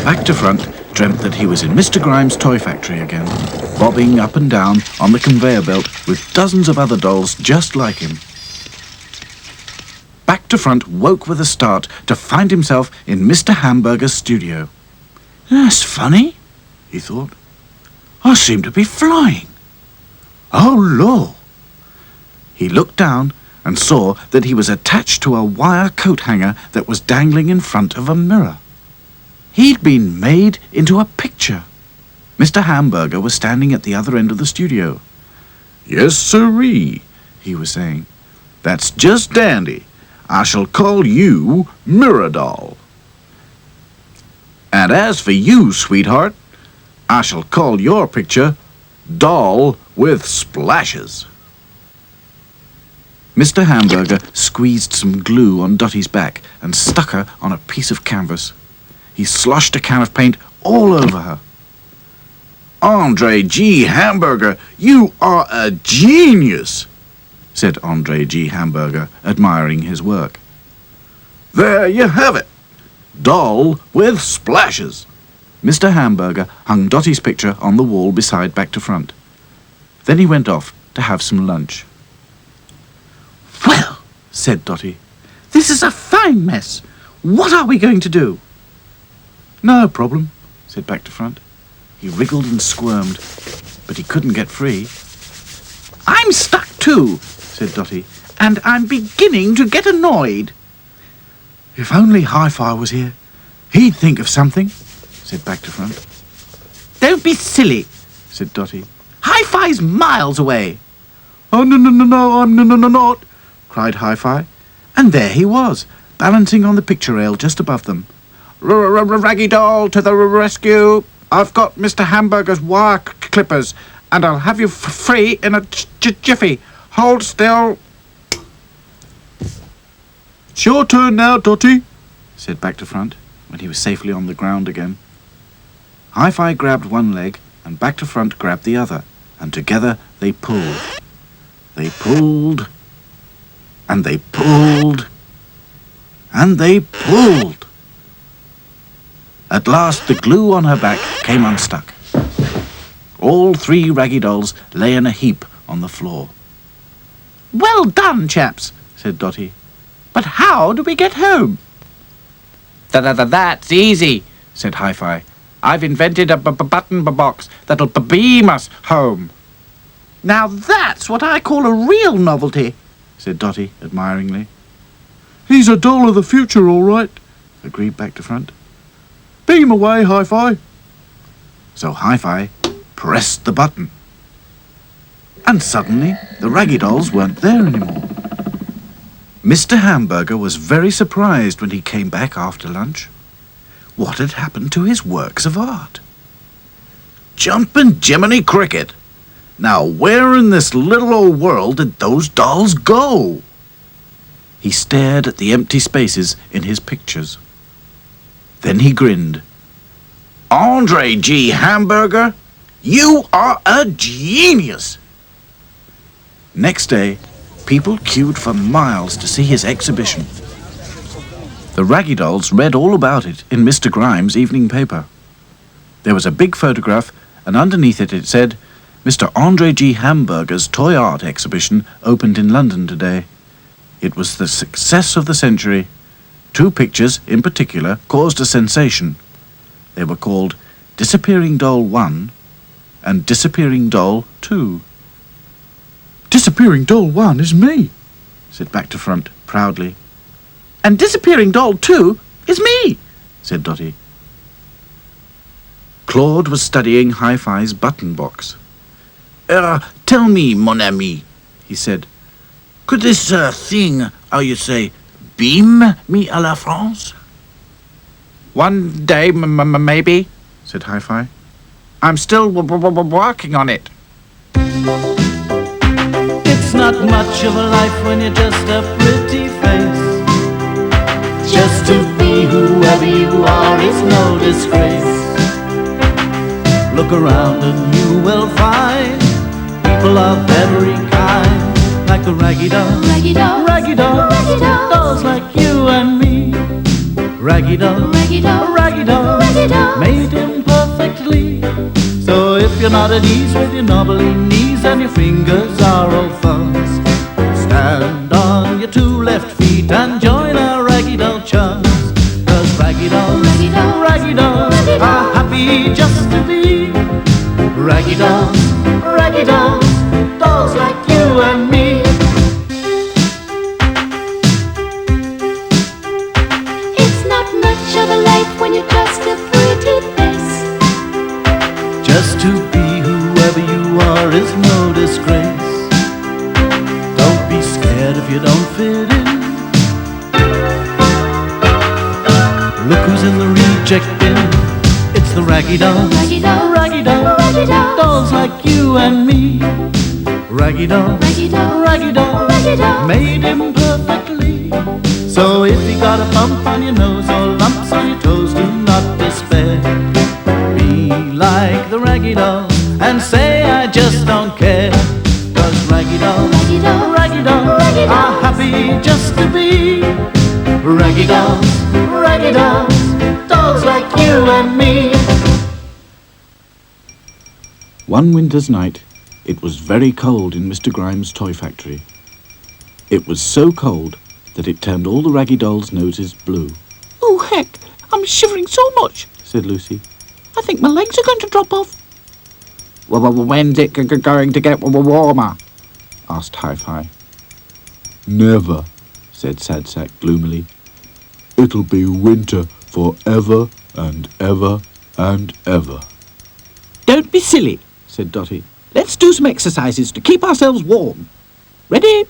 Speaker 3: Back to front dreamt that he was in Mr. Grimes' toy factory again, bobbing up and down on the conveyor belt with dozens of other dolls just like him. Back to front woke with a start to find himself in Mr. Hamburger's studio. That's funny, he thought. I seem to be flying. Oh, Lord. He looked down and saw that he was attached to a wire coat hanger that was dangling in front of a mirror. He'd been made into a picture. Mr. Hamburger was standing at the other end of the studio.
Speaker 4: Yes, siree,
Speaker 3: he was saying.
Speaker 4: That's just dandy. I shall call you Mirror Doll. And as for you, sweetheart, I shall call your picture Doll with Splashes.
Speaker 3: Mr. Hamburger squeezed some glue on Dotty's back and stuck her on a piece of canvas. He sloshed a can of paint all over her.
Speaker 4: Andre G. Hamburger, you are a genius, said Andre G. Hamburger, admiring his work. There you have it. Doll with Splashes.
Speaker 3: Mr. Hamburger hung Dotty's picture on the wall beside Back to Front. Then he went off to have some lunch. Well, said Dotty, this is a fine mess. What are we going to do? No problem, said Back to Front. He wriggled and squirmed, but he couldn't get free. I'm stuck too, said Dotty, and I'm beginning to get annoyed. If only Hi-Fi was here, he'd think of something, said Back to Front.
Speaker 5: Don't be silly,
Speaker 4: said Dotty.
Speaker 5: Hi-Fi's miles away.
Speaker 4: Oh, no, I'm not, cried Hi-Fi.
Speaker 3: And there he was, balancing on the picture rail just above them.
Speaker 6: Raggy Doll to the rescue. I've got Mr. Hamburger's wire clippers, and I'll have you free in a jiffy. Hold still.
Speaker 4: It's your turn now, Dotty,
Speaker 3: said Back to Front, when he was safely on the ground again. Hi-Fi grabbed one leg, and Back to Front grabbed the other, and together they pulled. They pulled, and they pulled, and they pulled. At last the glue on her back came unstuck. All three Raggy Dolls lay in a heap on the floor.
Speaker 5: Well done, chaps,
Speaker 3: said Dotty.
Speaker 5: but how do we get home? That's easy, said Hi-Fi. I've invented a button box that'll beam us home. Now that's what I call a real novelty,
Speaker 3: said Dotty admiringly.
Speaker 4: He's a doll of the future, all right,
Speaker 3: agreed Back to Front.
Speaker 4: Beam away, Hi-Fi.
Speaker 3: So Hi-Fi pressed the button. And suddenly the Raggy Dolls weren't there anymore. Mr. Hamburger was very surprised when he came back after lunch. What had happened to his works of art? Jumpin' Jiminy Cricket! Now where in this little old world did those dolls go? He stared at the empty spaces in his pictures. Then he grinned. Andre G. Hamburger, you are a genius! Next day, people queued for miles to see his exhibition. The Raggy Dolls read all about it in Mr. Grimes' evening paper. There was a big photograph, and underneath it said, Mr. Andre G. Hamburger's toy art exhibition opened in London today. It was the success of the century. 2 pictures, in particular, caused a sensation. They were called Disappearing Doll 1 and Disappearing Doll 2.
Speaker 4: Disappearing Doll 1 is me,
Speaker 3: said Back to Front proudly.
Speaker 5: and Disappearing Doll 2 is me,
Speaker 3: said Dotty. Claude was studying Hi-Fi's button box. Tell me, mon ami, he said, could this thing, how you say, beam me à la France?
Speaker 6: One day, maybe,
Speaker 3: said Hi-Fi.
Speaker 6: I'm still working on it.
Speaker 1: It's not much of a life when you're just a pretty face. Just to be whoever you are is no disgrace. Look around and you will find people of every kind, like the Raggy Dolls,
Speaker 2: Raggy Dolls,
Speaker 1: Raggy Dolls,
Speaker 2: Raggy Dolls,
Speaker 1: dolls like you and me. Raggy Dolls,
Speaker 2: Raggy Dolls,
Speaker 1: Raggy Dolls,
Speaker 2: Raggy Dolls,
Speaker 1: made him perfectly. So if you're not at ease with your knobbly knees and your fingers are all thumbs, stand on your 2 left feet and join our Raggy Doll chums. 'Cause Raggy Dolls,
Speaker 2: Raggy Dolls,
Speaker 1: Raggy Dolls
Speaker 2: Raggy Dolls,
Speaker 1: are happy just to be Raggy Dolls, Raggy Dolls, dolls like you and me.
Speaker 2: It's not much of a life when you're just a pretty face.
Speaker 1: Just to be whoever you are is no disgrace. Don't be scared if you don't fit in. Look who's in the reject bin. It's the Raggy Dolls,
Speaker 2: Raggy Dolls,
Speaker 1: Raggy Dolls,
Speaker 2: Raggy Dolls,
Speaker 1: dolls like you and me. Raggy Dolls,
Speaker 2: Raggy Dolls,
Speaker 1: Raggy Dolls,
Speaker 2: Raggy Dolls,
Speaker 1: made him perfectly. So if you got a bump on your nose or lumps on your toes, do not despair. Be like the Raggy Dolls and say I just don't care. 'Cause Raggy Dolls,
Speaker 2: Raggy Dolls,
Speaker 1: Raggy Dolls
Speaker 2: Raggy
Speaker 1: are
Speaker 2: Dolls,
Speaker 1: happy just to be Raggy Dolls, Raggy Dolls, dolls like you and me.
Speaker 3: One winter's night, it was very cold in Mr. Grimes' toy factory. It was so cold that it turned all the Raggy Dolls' noses blue.
Speaker 5: Oh, heck, I'm shivering so much,
Speaker 3: Said Lucy.
Speaker 5: I think my legs are going to drop off.
Speaker 6: Well, when's it going to get warmer?
Speaker 3: Asked Hi-Fi. Never, said Sad Sack gloomily. It'll be winter forever and ever and ever.
Speaker 5: Don't be silly, said Dotty. Let's do some exercises to keep ourselves warm. Ready?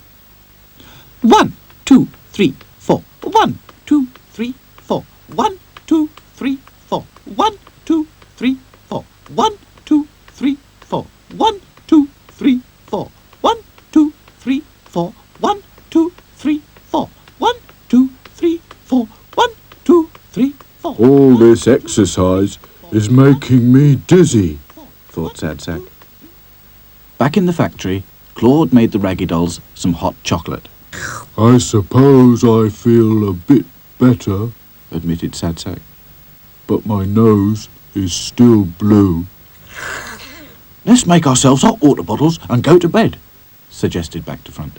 Speaker 5: 1, 2, 3, 4. 1, 2, 3, 4. 1, 2, 3, 4. 1, 2, 3, 4. 1, 2, 3, 4. 1, 2, 3, 4. 1, 2, 3, 4. 1, 2, 3, 4. 1, 2, 3, 4. 1, 2, 3, 4.
Speaker 7: All this exercise is making me dizzy,
Speaker 3: thought Sad Sack. Back in the factory, Claude made the Raggy Dolls some hot chocolate.
Speaker 7: I suppose I feel a bit better,
Speaker 3: Admitted Sad Sack.
Speaker 7: but my nose is still blue.
Speaker 3: Let's make ourselves hot water bottles and go to bed, suggested Back to Front.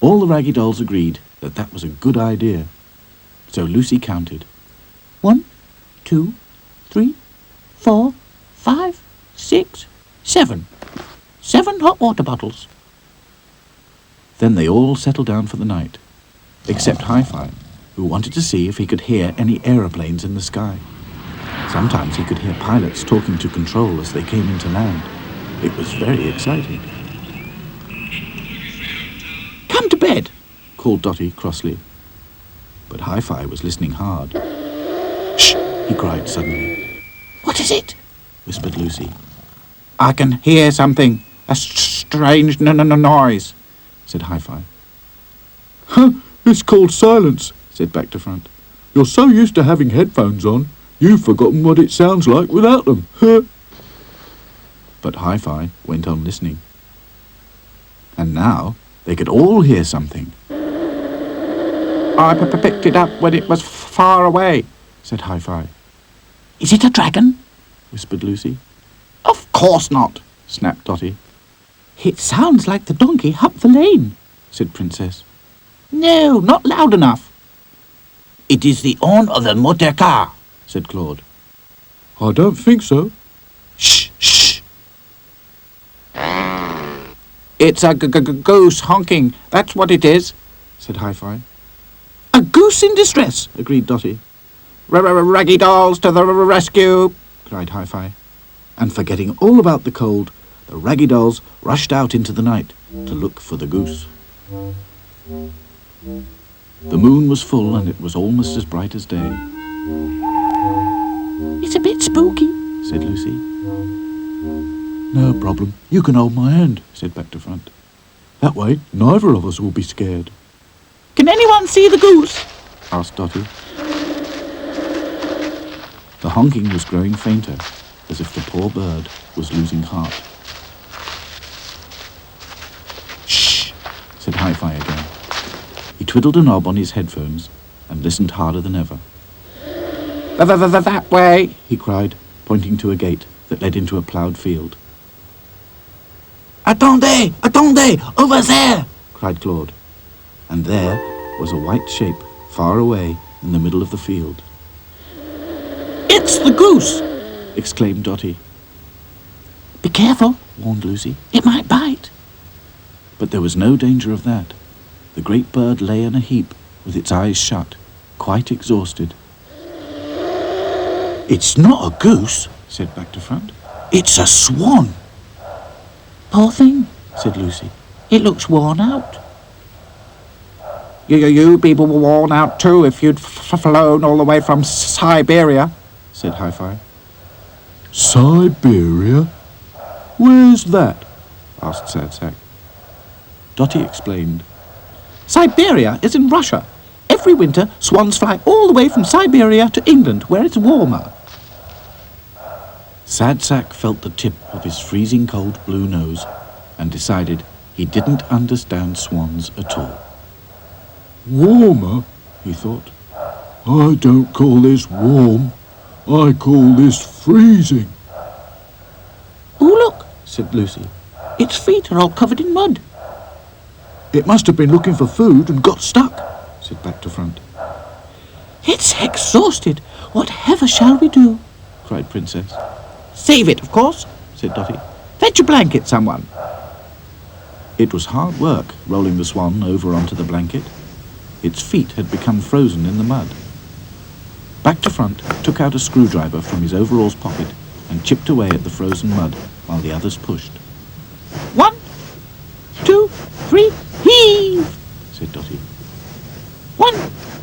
Speaker 3: All the Raggy Dolls agreed that that was a good idea. So Lucy counted. 1, 2, 3, 4, 5, 6, 7. 7 hot water bottles. Then they all settled down for the night, except Hi-Fi, who wanted to see if he could hear any aeroplanes in the sky. Sometimes he could hear pilots talking to control as they came into land. It was very exciting. Come to bed, called Dotty crossly. But Hi-Fi was listening hard. Shh, he cried suddenly. What is it? Whispered Lucy.
Speaker 6: I can hear something. A strange noise,
Speaker 3: Said Hi-Fi.
Speaker 7: It's called silence, said Back to Front. You're so used to having headphones on, you've forgotten what it sounds like without them.
Speaker 3: But Hi-Fi went on listening. And now they could all hear something.
Speaker 6: I picked it up when it was far away,
Speaker 3: Said Hi-Fi.
Speaker 5: Is it a dragon?
Speaker 3: Whispered Lucy.
Speaker 6: Of course not,
Speaker 3: Snapped Dotty.
Speaker 5: It sounds like the donkey up the lane,
Speaker 3: Said Princess.
Speaker 5: No, not loud enough.
Speaker 6: It is the horn of the motor car,
Speaker 3: Said Claude.
Speaker 7: I don't think so.
Speaker 6: Shh, shh. It's a goose honking, that's what it is,
Speaker 3: Said Hi-Fi.
Speaker 5: A goose in distress, agreed Dotty.
Speaker 6: Raggy Dolls to the rescue,
Speaker 3: Cried Hi-Fi. And forgetting all about the cold, the Raggy Dolls rushed out into the night to look for the goose. The moon was full and it was almost as bright as day.
Speaker 5: It's a bit spooky,
Speaker 3: Said Lucy. No problem. You can hold my hand, said Back to Front. That way, neither of us will be scared.
Speaker 5: Can anyone see the goose?
Speaker 3: Asked Dotty. The honking was growing fainter, as if the poor bird was losing heart. Shh, said Hi-Fi again. He twiddled a knob on his headphones and listened harder than ever.
Speaker 6: that way,
Speaker 3: He cried, pointing to a gate that led into a ploughed field.
Speaker 6: Attendez, attendez, over there,
Speaker 3: Cried Claude. And there was a white shape far away in the middle of the field.
Speaker 5: It's the goose!
Speaker 3: Exclaimed Dotty.
Speaker 5: Be careful,
Speaker 3: Warned Lucy.
Speaker 5: it might bite.
Speaker 3: But there was no danger of that. The great bird lay in a heap with its eyes shut, quite exhausted.
Speaker 5: It's not a goose,
Speaker 3: Said Back to Front.
Speaker 5: it's a swan. Poor thing,
Speaker 3: Said Lucy.
Speaker 5: it looks worn out.
Speaker 6: You people were worn out too if you'd flown all the way from Siberia,
Speaker 3: Said Hi-Fi.
Speaker 7: Siberia? Where's that?
Speaker 3: Asked Sad Sack. Dotty explained.
Speaker 5: Siberia is in Russia. Every winter, swans fly all the way from Siberia to England, where it's warmer.
Speaker 3: Sad Sack felt the tip of his freezing cold blue nose and decided he didn't understand swans at all.
Speaker 7: Warmer?
Speaker 3: He thought.
Speaker 7: I don't call this warm. I call this freezing.
Speaker 5: Oh, look,
Speaker 3: Said Lucy.
Speaker 5: its feet are all covered in mud.
Speaker 3: It must have been looking for food and got stuck, said Back to Front.
Speaker 5: It's exhausted. Whatever shall we do?
Speaker 3: Cried Princess.
Speaker 5: Save it, of course,
Speaker 3: Said Dotty.
Speaker 5: Fetch a blanket, someone.
Speaker 3: It was hard work rolling the swan over onto the blanket. Its feet had become frozen in the mud. Back to Front took out a screwdriver from his overalls pocket and chipped away at the frozen mud while the others pushed.
Speaker 5: 1, 2, 3, heave,
Speaker 3: said Dotty.
Speaker 5: 1,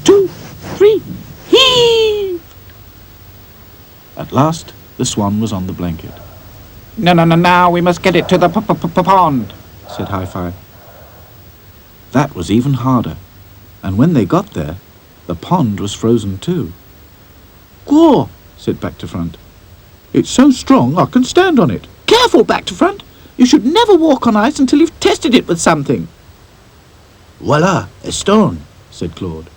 Speaker 5: 2, 3, heave.
Speaker 3: At last, the swan was on the blanket,
Speaker 6: No, now we must get it to the pond,
Speaker 3: said Hi-Fi. That was even harder, and when they got there, the pond was frozen too.
Speaker 7: Whoa, said Back to Front. It's so strong I can stand on it.
Speaker 5: Careful, Back to Front. You should never walk on ice until you've tested it with something.
Speaker 3: Voila, a stone, said Claude.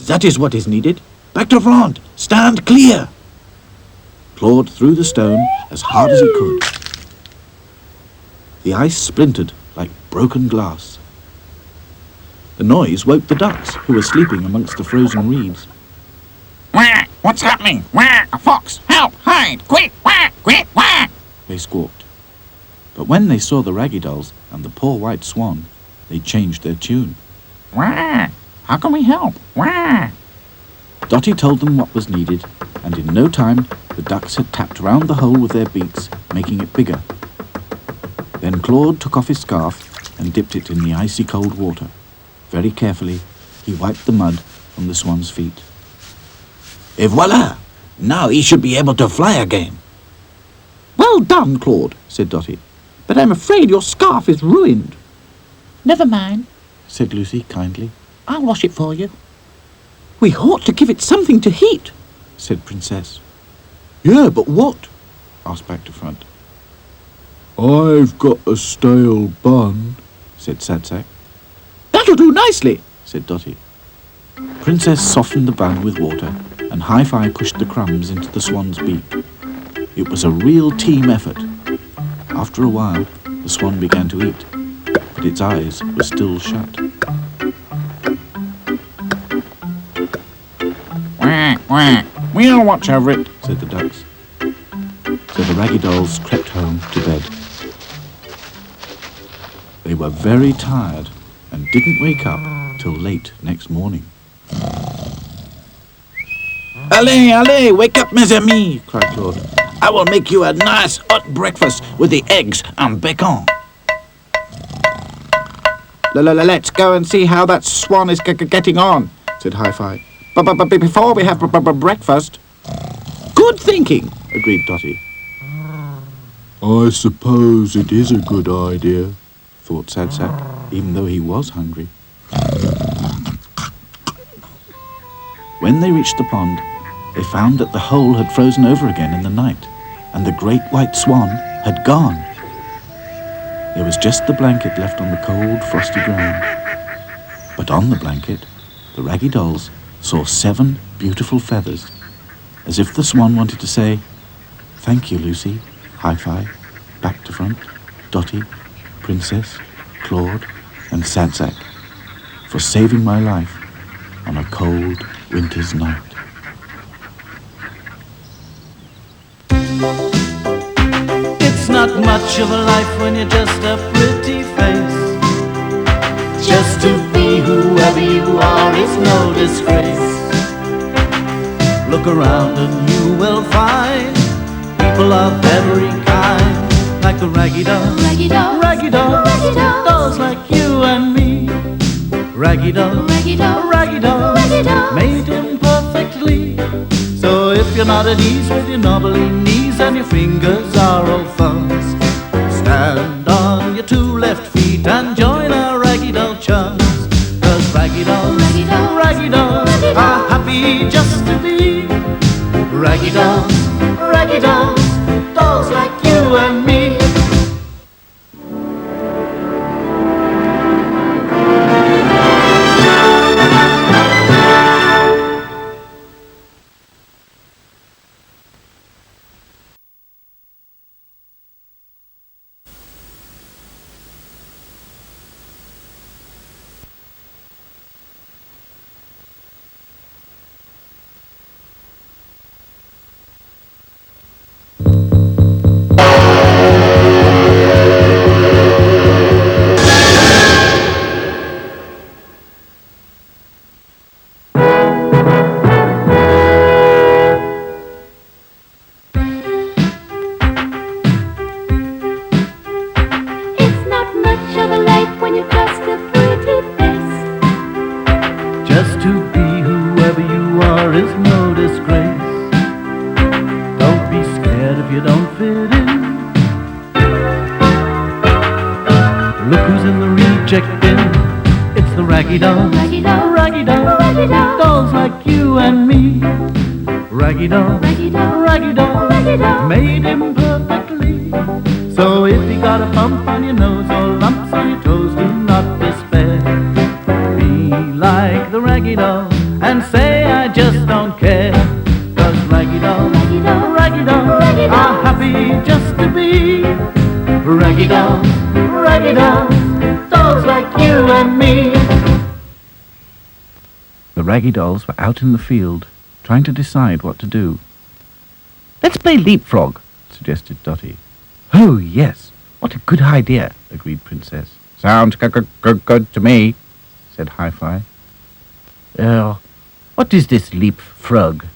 Speaker 3: That is what is needed. Back to Front, stand clear. Claude threw the stone as hard as he could. The ice splintered like broken glass. The noise woke the ducks, who were sleeping amongst the frozen reeds.
Speaker 6: Wah! What's happening? Wah! A fox! Help! Hide! Quick! Wah! Quick! Wah!
Speaker 3: They squawked. But when they saw the Raggy Dolls and the poor white swan, they changed their tune.
Speaker 6: Wah! How can we help? Wah!
Speaker 3: Dotty told them what was needed, and in no time the ducks had tapped round the hole with their beaks, making it bigger. Then Claude took off his scarf and dipped it in the icy cold water. Very carefully, he wiped the mud from the swan's feet. Et voila! Now he should be able to fly again.
Speaker 5: Well done, Claude, said Dotty. But I'm afraid your scarf is ruined. Never mind,
Speaker 3: said Lucy kindly.
Speaker 5: I'll wash it for you. We ought to give it something to heat,
Speaker 3: said Princess.
Speaker 7: Yeah, but what?
Speaker 3: Asked Back to Front.
Speaker 7: I've got a stale bun,
Speaker 3: said Sad Sack.
Speaker 5: That'll do nicely,
Speaker 3: said Dotty. Princess softened the bun with water, and Hi-Fi pushed the crumbs into the swan's beak. It was a real team effort. After a while, the swan began to eat, but its eyes were still shut.
Speaker 6: Wah! Wah! We'll watch over it,
Speaker 3: said the ducks. So the Raggy Dolls crept home to bed. They were very tired and didn't wake up till late next morning.
Speaker 5: Allez, allez, wake up, mes amis, cried Claude. I will make you a nice hot breakfast with the eggs and bacon.
Speaker 6: Let's go and see how that swan is getting on, said Hi-Fi. But before we have breakfast...
Speaker 5: Good thinking,
Speaker 3: agreed Dotty.
Speaker 7: I suppose it is a good idea,
Speaker 3: thought Sad Sack, even though he was hungry. When they reached the pond, they found that the hole had frozen over again in the night, and the great white swan had gone. There was just the blanket left on the cold, frosty ground. But on the blanket, the Raggy Dolls saw 7 beautiful feathers, as if the swan wanted to say, "Thank you, Lucy, Hi-Fi, Back to Front, Dotty, Princess, Claude, and Sad Sack, for saving my life on a cold winter's night."
Speaker 1: It's not much of a life when you're just a pretty face. Just to be whoever you are is no disgrace. Look around and you will find people of every kind, like the Raggy Dolls,
Speaker 2: Raggy Dolls,
Speaker 1: Raggy Dolls,
Speaker 2: Raggy Dolls,
Speaker 1: dolls like you and me. Raggy Dolls,
Speaker 2: Raggy Dolls,
Speaker 1: Raggy Dolls,
Speaker 2: Raggy Dolls,
Speaker 1: made imperfectly. So if you're not at ease with your knobbly knees and your fingers are all thumbs, stand on your 2 left feet and join our Raggy Doll chums. 'Cause Raggy Dolls,
Speaker 2: Raggy Dolls,
Speaker 1: Raggy Dolls
Speaker 2: Raggy Dolls
Speaker 1: are happy just to be Raggy Dolls, Raggy Dolls, dolls like you and me. Look who's in the reject bin. It's the raggy dolls.
Speaker 2: Raggy dolls.
Speaker 1: Raggy dolls.
Speaker 2: Raggy dolls.
Speaker 1: Dolls like you and me. Raggy dolls.
Speaker 2: Raggy dolls.
Speaker 1: Raggy dolls.
Speaker 2: Raggy dolls.
Speaker 1: Made him perfectly. So if you got a bump on your nose or lumps on your toes, do not despair. Be like the raggy doll and say I just don't care. 'Cause raggy dolls,
Speaker 2: Raggy dolls.
Speaker 1: raggy dolls
Speaker 2: Raggy dolls.
Speaker 1: are happy just to be raggy dolls, raggy dolls, dolls like you and me.
Speaker 3: The raggy dolls were out in the field, trying to decide what to do. "Let's play leapfrog," suggested Dotty. "Oh, yes, what a good idea," agreed Princess.
Speaker 6: Sounds good to me, said Hi-Fi.
Speaker 3: What is this leapfrog?"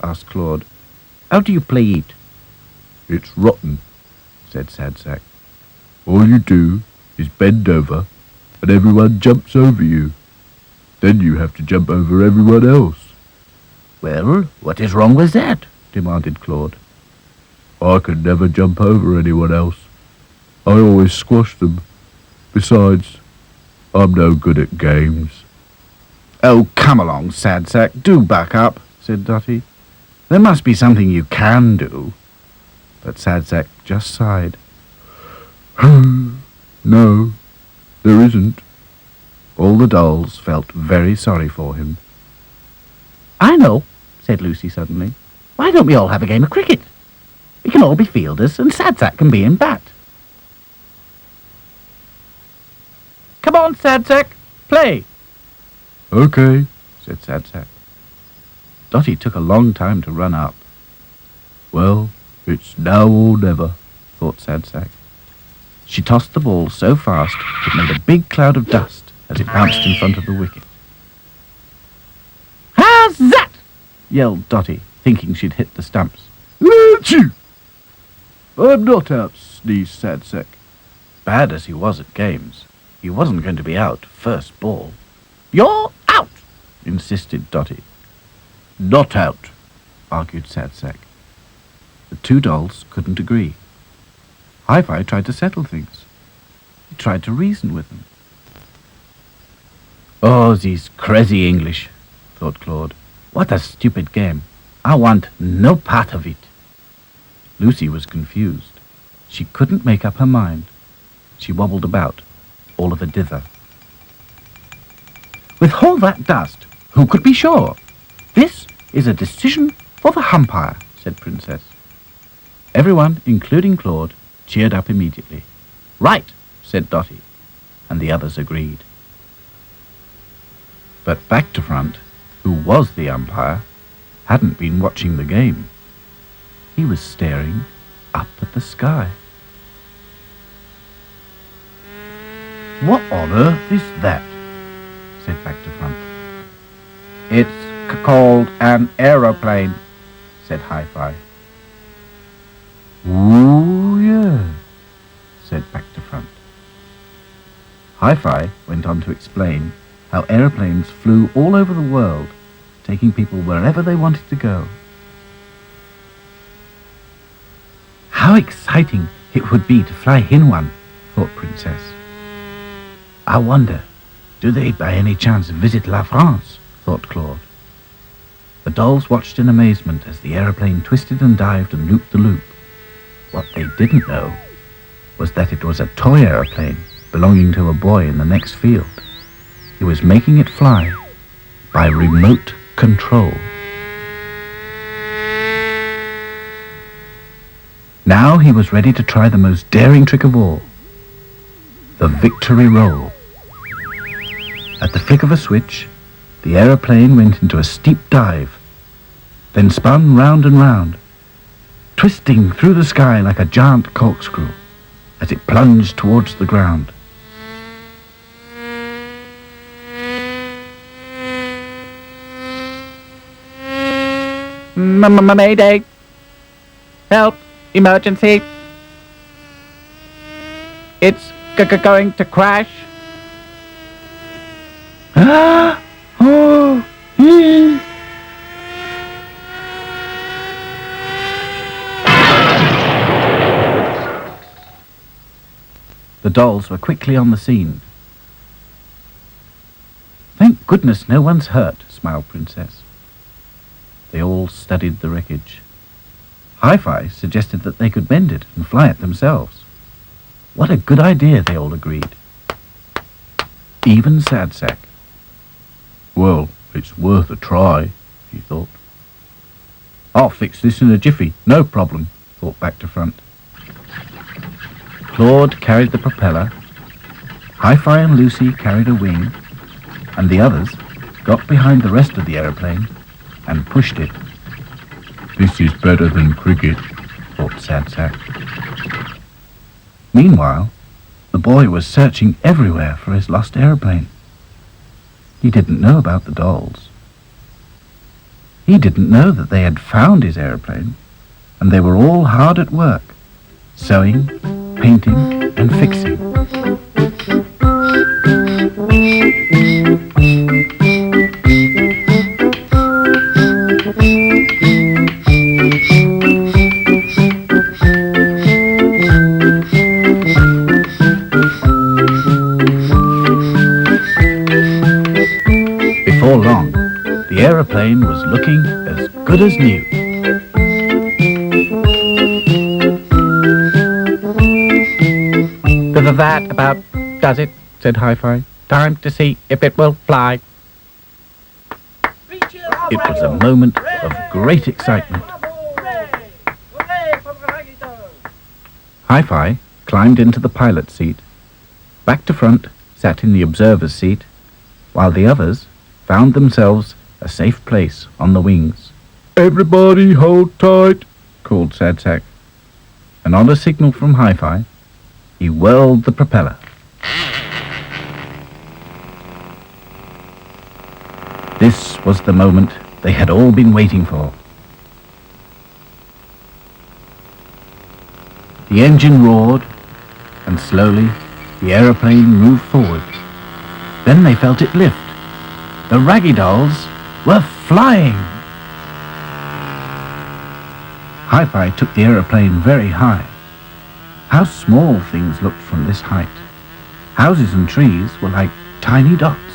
Speaker 3: asked Claude. "How do you play it?"
Speaker 7: It's rotten, said Sad Sack. All you do is bend over, and everyone jumps over you. Then you have to jump over everyone else.
Speaker 3: "Well, what is wrong with that?" demanded Claude.
Speaker 7: I can never jump over anyone else. I always squash them. Besides, I'm no good at games.
Speaker 3: "Oh, come along, Sad Sack, do back up," said Dotty. "There must be something you can do." But Sad Sack just sighed.
Speaker 7: No, there isn't.
Speaker 3: All the dolls felt very sorry for him. "I know," said Lucy suddenly. "Why don't we all have a game of cricket? We can all be fielders and Sad Sack can be in bat." "Come on, Sad Sack, play."
Speaker 7: Okay,
Speaker 3: said Sad Sack. Dotty took a long time to run up.
Speaker 7: well, it's now or never.
Speaker 3: Thought Sad Sack. She tossed the ball so fast it made a big cloud of dust as it bounced in front of the wicket. "How's that?" yelled Dotty, thinking she'd hit the stumps.
Speaker 7: Achoo! I'm not out, sneezed Sad Sack.
Speaker 3: Bad as he was at games, he wasn't going to be out first ball. "You're out," insisted Dotty. "Not out," argued Sad Sack. The two dolls couldn't agree. Hi-Fi tried to settle things. He tried to reason with them. "Oh, these crazy English," thought Claude. "What a stupid game. I want no part of it." Lucy was confused. She couldn't make up her mind. She wobbled about, all of a dither. "With all that dust, who could be sure? This is a decision for the umpire," said Princess. Everyone, including Claude, cheered up immediately. "Right," said Dotty, and the others agreed. But Back to Front, who was the umpire, hadn't been watching the game. He was staring up at the sky. "What on earth is that?" said Back to Front.
Speaker 6: It's called an aeroplane, said Hi-Fi.
Speaker 3: "Ooh, yeah," said Back to Front. Hi-Fi went on to explain how aeroplanes flew all over the world, taking people wherever they wanted to go. "How exciting it would be to fly in one," thought Princess. "I wonder, do they by any chance visit La France?" thought Claude. The dolls watched in amazement as the aeroplane twisted and dived and looped the loop. What they didn't know was that it was a toy aeroplane belonging to a boy in the next field. He was making it fly by remote control. Now he was ready to try the most daring trick of all, the victory roll. At the flick of a switch, the aeroplane went into a steep dive, then spun round and round, twisting through the sky like a giant corkscrew as it plunged towards the ground.
Speaker 6: Mayday! Help! Emergency! It's going to crash!
Speaker 3: Ah! Oh! The The dolls were quickly on the scene. "Thank goodness no one's hurt," smiled Princess. They all studied the wreckage. Hi-Fi suggested that they could mend it and fly it themselves. What a good idea, they all agreed. Even Sad Sack.
Speaker 7: Well, it's worth a try, he thought.
Speaker 3: "I'll fix this in a jiffy, no problem," thought Back to Front. Claude carried the propeller, Hi-Fi and Lucy carried a wing, and the others got behind the rest of the aeroplane and pushed it.
Speaker 7: This is better than cricket,
Speaker 3: thought Sad Sack. Meanwhile, the boy was searching everywhere for his lost aeroplane. He didn't know about the dolls. He didn't know that they had found his aeroplane, and they were all hard at work, sewing, painting, and fixing. Before long, the aeroplane was looking as good as new.
Speaker 5: That about does it, said Hi-Fi. Time to see if it will fly.
Speaker 3: It was a moment of great excitement. Hi-Fi climbed into the pilot's seat. Back to Front sat in the observer's seat, while the others found themselves a safe place on the wings.
Speaker 7: Everybody hold tight,
Speaker 3: called Sad Sack, and on a signal from Hi-Fi, he whirled the propeller. This was the moment they had all been waiting for. The engine roared, and slowly the aeroplane moved forward. Then they felt it lift. The Raggy Dolls were flying! Hi-Fi took the aeroplane very high. How small things looked from this height. Houses and trees were like tiny dots.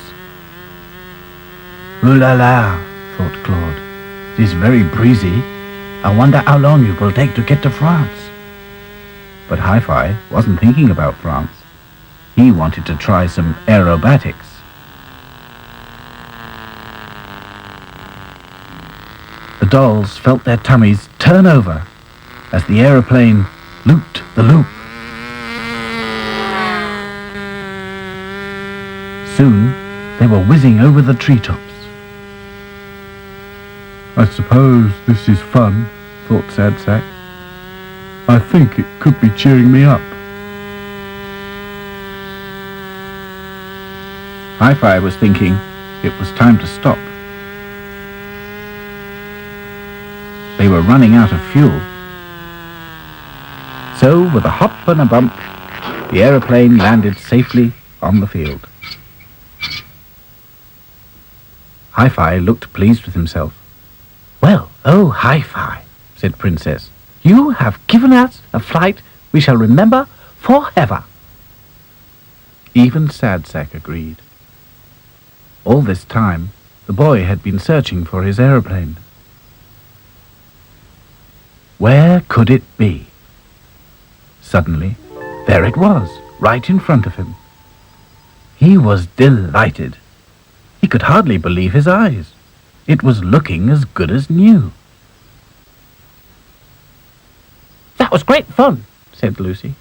Speaker 3: "Ooh la la," thought Claude. "It is very breezy. I wonder how long it will take to get to France." But Hi-Fi wasn't thinking about France. He wanted to try some aerobatics. The dolls felt their tummies turn over as the aeroplane looped the loop. Soon they were whizzing over the treetops.
Speaker 7: I suppose this is fun, thought Sad Sack. I think it could be cheering me up.
Speaker 3: Hi-Fi was thinking it was time to stop. They were running out of fuel. So, with a hop and a bump, the aeroplane landed safely on the field. Hi-Fi looked pleased with himself. "Well, oh, Hi-Fi," said Princess, "you have given us a flight we shall remember forever." Even Sad Sack agreed. All this time, the boy had been searching for his aeroplane. Where could it be? Suddenly, there it was, right in front of him. He was delighted. He could hardly believe his eyes. It was looking as good as new.
Speaker 5: "That was great fun," said Lucy.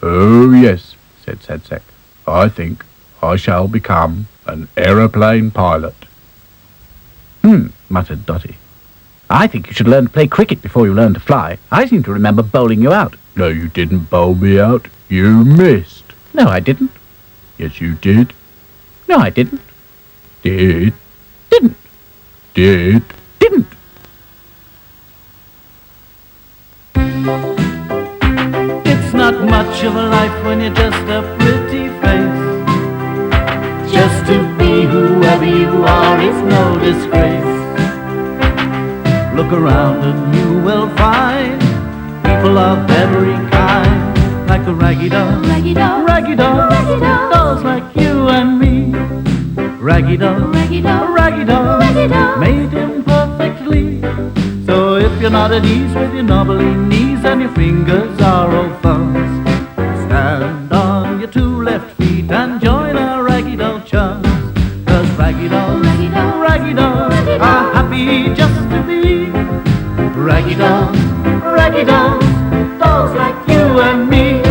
Speaker 7: Oh yes, said Sad Sack. I think I shall become an aeroplane pilot.
Speaker 3: Muttered Dotty. "I think you should learn to play cricket before you learn to fly. I seem to remember bowling you out."
Speaker 7: No, you didn't bowl me out. You missed.
Speaker 3: "No, I didn't."
Speaker 7: Yes, you did.
Speaker 3: "No, I didn't."
Speaker 7: Did.
Speaker 3: "Didn't."
Speaker 7: Did.
Speaker 3: "Didn't."
Speaker 1: It's not much of a life when you're just a pretty face. Just to be whoever you are is no disgrace. Look around and you will find people of every kind, like the Raggy doll,
Speaker 2: Raggy doll,
Speaker 1: raggy doll,
Speaker 2: Raggy doll.
Speaker 1: dolls like you and me. Raggy doll,
Speaker 2: Raggy doll,
Speaker 1: raggy doll,
Speaker 2: Raggy doll.
Speaker 1: made him perfectly. So if you're not at ease with your knobbly knees and your fingers are all fuzz, stand on your two left feet and join our raggy doll chums. 'Cause raggy dolls,
Speaker 2: Raggy doll,
Speaker 1: raggy dolls
Speaker 2: Raggy doll.
Speaker 1: are happy just to be raggy dolls, raggy dolls, dolls like you and me.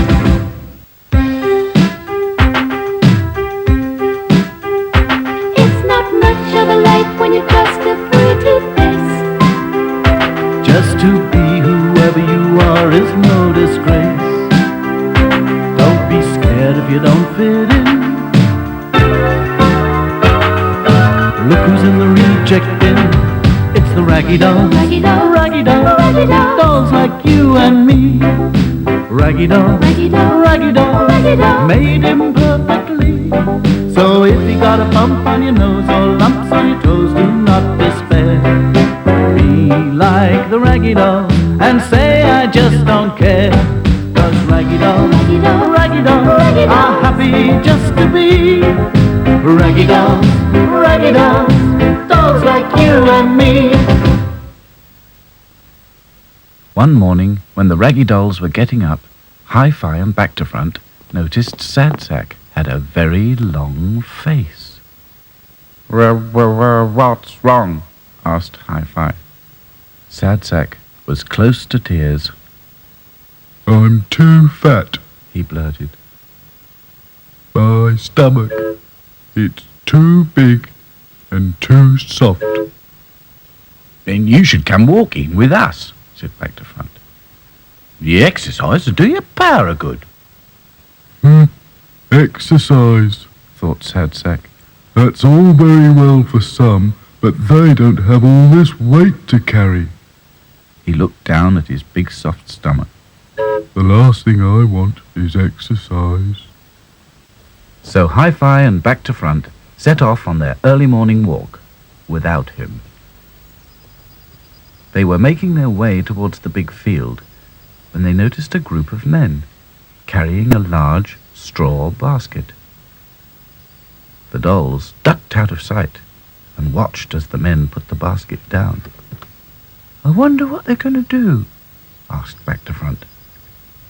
Speaker 2: It's not much of a life when you're just a pretty face.
Speaker 1: Just to be whoever you are is no disgrace. Don't be scared if you don't fit in. Look who's in the reject bin. It's the raggy dolls,
Speaker 2: Raggy doll,
Speaker 1: raggy dolls,
Speaker 2: Raggy doll.
Speaker 1: dolls like you and me. Raggy doll,
Speaker 2: Raggy doll,
Speaker 1: raggy doll,
Speaker 2: Raggy doll.
Speaker 1: made him perfectly. So if you got a bump on your nose or lumps on your toes, do not despair. Be like the raggy doll and say I just don't care. 'Cause raggy dolls,
Speaker 2: Raggy doll,
Speaker 1: raggy dolls
Speaker 2: Raggy doll.
Speaker 1: are happy just to be raggy dolls, raggy dolls, dolls like you and me.
Speaker 3: One morning, when the raggy dolls were getting up, Hi-Fi and Back to Front noticed Sad Sack had a very long face.
Speaker 6: What's wrong?
Speaker 3: Asked Hi-Fi. Sad Sack was close to tears.
Speaker 7: I'm too fat.
Speaker 3: He blurted.
Speaker 7: My stomach. It's too big and too soft.
Speaker 3: Then you should come walking with us, said Back to Front. The exercise will do your power a good,
Speaker 7: Exercise.
Speaker 3: thought Sad Sack.
Speaker 7: That's all very well for some, but they don't have all this weight to carry.
Speaker 3: He looked down at his big soft stomach.
Speaker 7: The last thing I want is exercise.
Speaker 3: So Hi-Fi and Back to Front set off on their early morning walk without him. They were making their way towards the big field when they noticed a group of men carrying a large straw basket. The dolls ducked out of sight and watched as the men put the basket down. I wonder what they're going to do, asked Back to Front.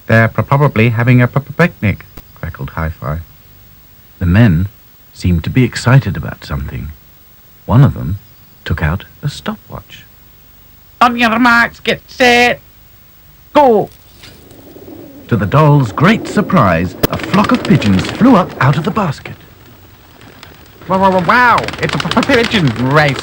Speaker 6: They're probably having a picnic,
Speaker 3: Crackled Hi-Fi. The men seemed to be excited about something. One of them took out a stopwatch.
Speaker 6: On your marks, get set, go!
Speaker 3: To the dolls' great surprise, a flock of pigeons flew up out of the basket.
Speaker 6: Wow, it's a pigeon race.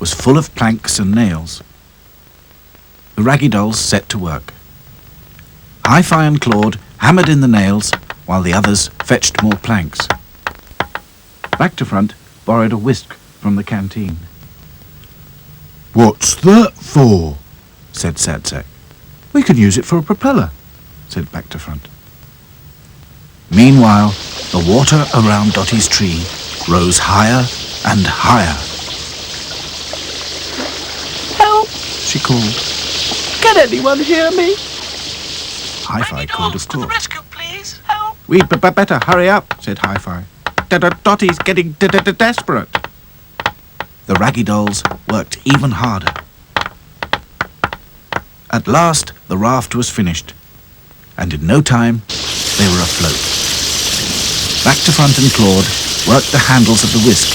Speaker 3: was full of planks and nails. The raggy dolls set to work. Hi-Fi and Claude hammered in the nails while the others fetched more planks. Back to Front borrowed a whisk from the canteen.
Speaker 4: What's that for?
Speaker 3: Said Sadsack. We can use it for a propeller, said Back to Front. Meanwhile, the water around Dotty's tree rose higher and higher.
Speaker 5: Help!
Speaker 3: She called.
Speaker 5: Can anyone hear me?
Speaker 3: Hi-Fi called, of course.
Speaker 5: rescue, please! Help!
Speaker 6: We'd better hurry up, said Hi-Fi. Dotty's getting desperate.
Speaker 3: The raggy dolls worked even harder. At last, the raft was finished, and in no time, they were afloat. Back to Front and Claude worked the handles of the whisk,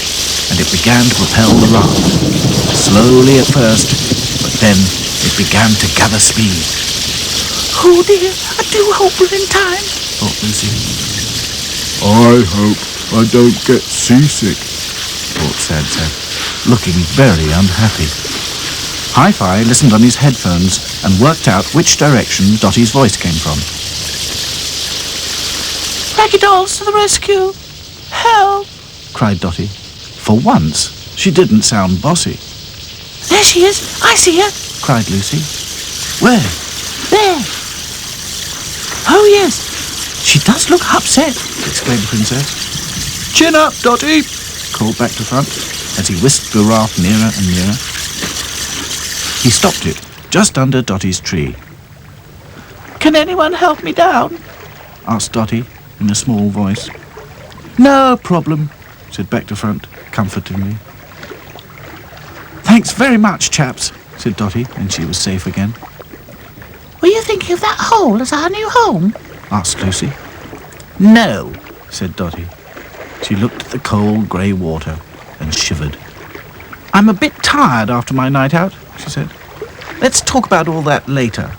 Speaker 3: and it began to propel the raft. Slowly at first, but then it began to gather speed.
Speaker 5: Oh dear, I do hope we're in time.
Speaker 3: Thought Lucy.
Speaker 7: I hope I don't get seasick.
Speaker 3: Thought Sadsack, looking very unhappy. Hi-Fi listened on his headphones and worked out which direction Dotty's voice came from.
Speaker 5: Raggy dolls to the rescue! Help!
Speaker 3: Cried Dotty. For once, she didn't sound bossy.
Speaker 5: There she is! I see her!
Speaker 3: Cried Lucy. Where?
Speaker 5: There! Oh yes!
Speaker 3: She does look upset, exclaimed Princess.
Speaker 6: Chin up, Dotty!
Speaker 3: Called Back to Front as he whisked the raft nearer and nearer. He stopped it just under Dotty's tree.
Speaker 5: Can anyone help me down?
Speaker 3: Asked Dotty in a small voice. No problem, said Back to Front comfortingly. Thanks very much, chaps, said Dotty when she was safe again.
Speaker 5: Were you thinking of that hole as our new home?
Speaker 3: Asked Lucy. No, said Dotty. She looked at the cold grey water and shivered. I'm a bit tired after my night out, she said. Let's talk about all that later.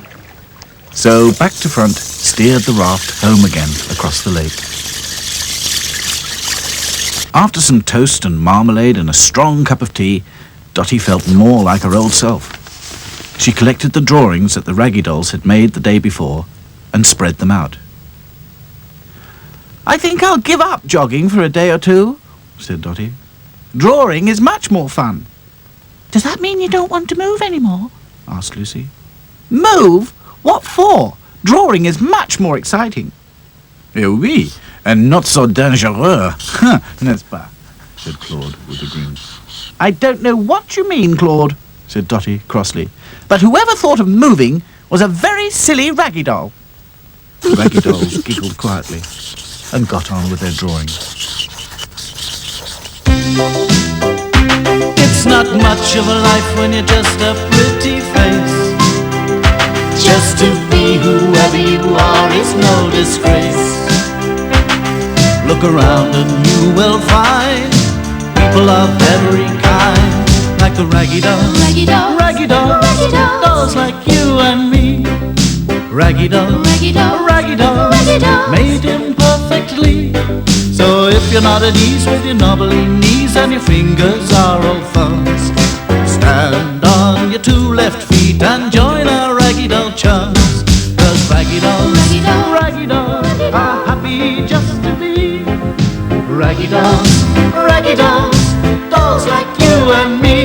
Speaker 3: So Back to Front steered the raft home again across the lake. After some toast and marmalade and a strong cup of tea, Dotty felt more like her old self. She collected the drawings that the raggy dolls had made the day before and spread them out. I think I'll give up jogging for a day or two, said Dotty. Drawing is much more fun.
Speaker 5: Does that mean you don't want to move anymore?
Speaker 3: Asked Lucy. Move? What for? Drawing is much more exciting. Oui, and not so dangereux, n'est-ce pas? Said Claude with a grin. I don't know what you mean, Claude, said Dotty crossly, but whoever thought of moving was a very silly raggy doll. The raggy dolls giggled quietly and got on with their drawing. It's not much of a life when you're just a pretty face. Just to be whoever you are is no disgrace. Look around and you will find people of every kind, like the raggy dolls,
Speaker 2: Raggy dolls,
Speaker 3: raggy dolls,
Speaker 2: raggy dolls,
Speaker 3: dolls like you and me. Raggy dolls,
Speaker 2: Raggy dolls,
Speaker 3: raggy dolls,
Speaker 2: raggy dolls.
Speaker 3: made imperfectly. So if you're not at ease with your knobbly knees and your fingers are all thumbs, stand on your two left feet and join our raggy doll chums. 'Cause raggy dolls,
Speaker 2: Raggy dolls,
Speaker 3: raggy dolls
Speaker 2: raggy
Speaker 3: are happy just to be raggy dolls, dolls like you and me.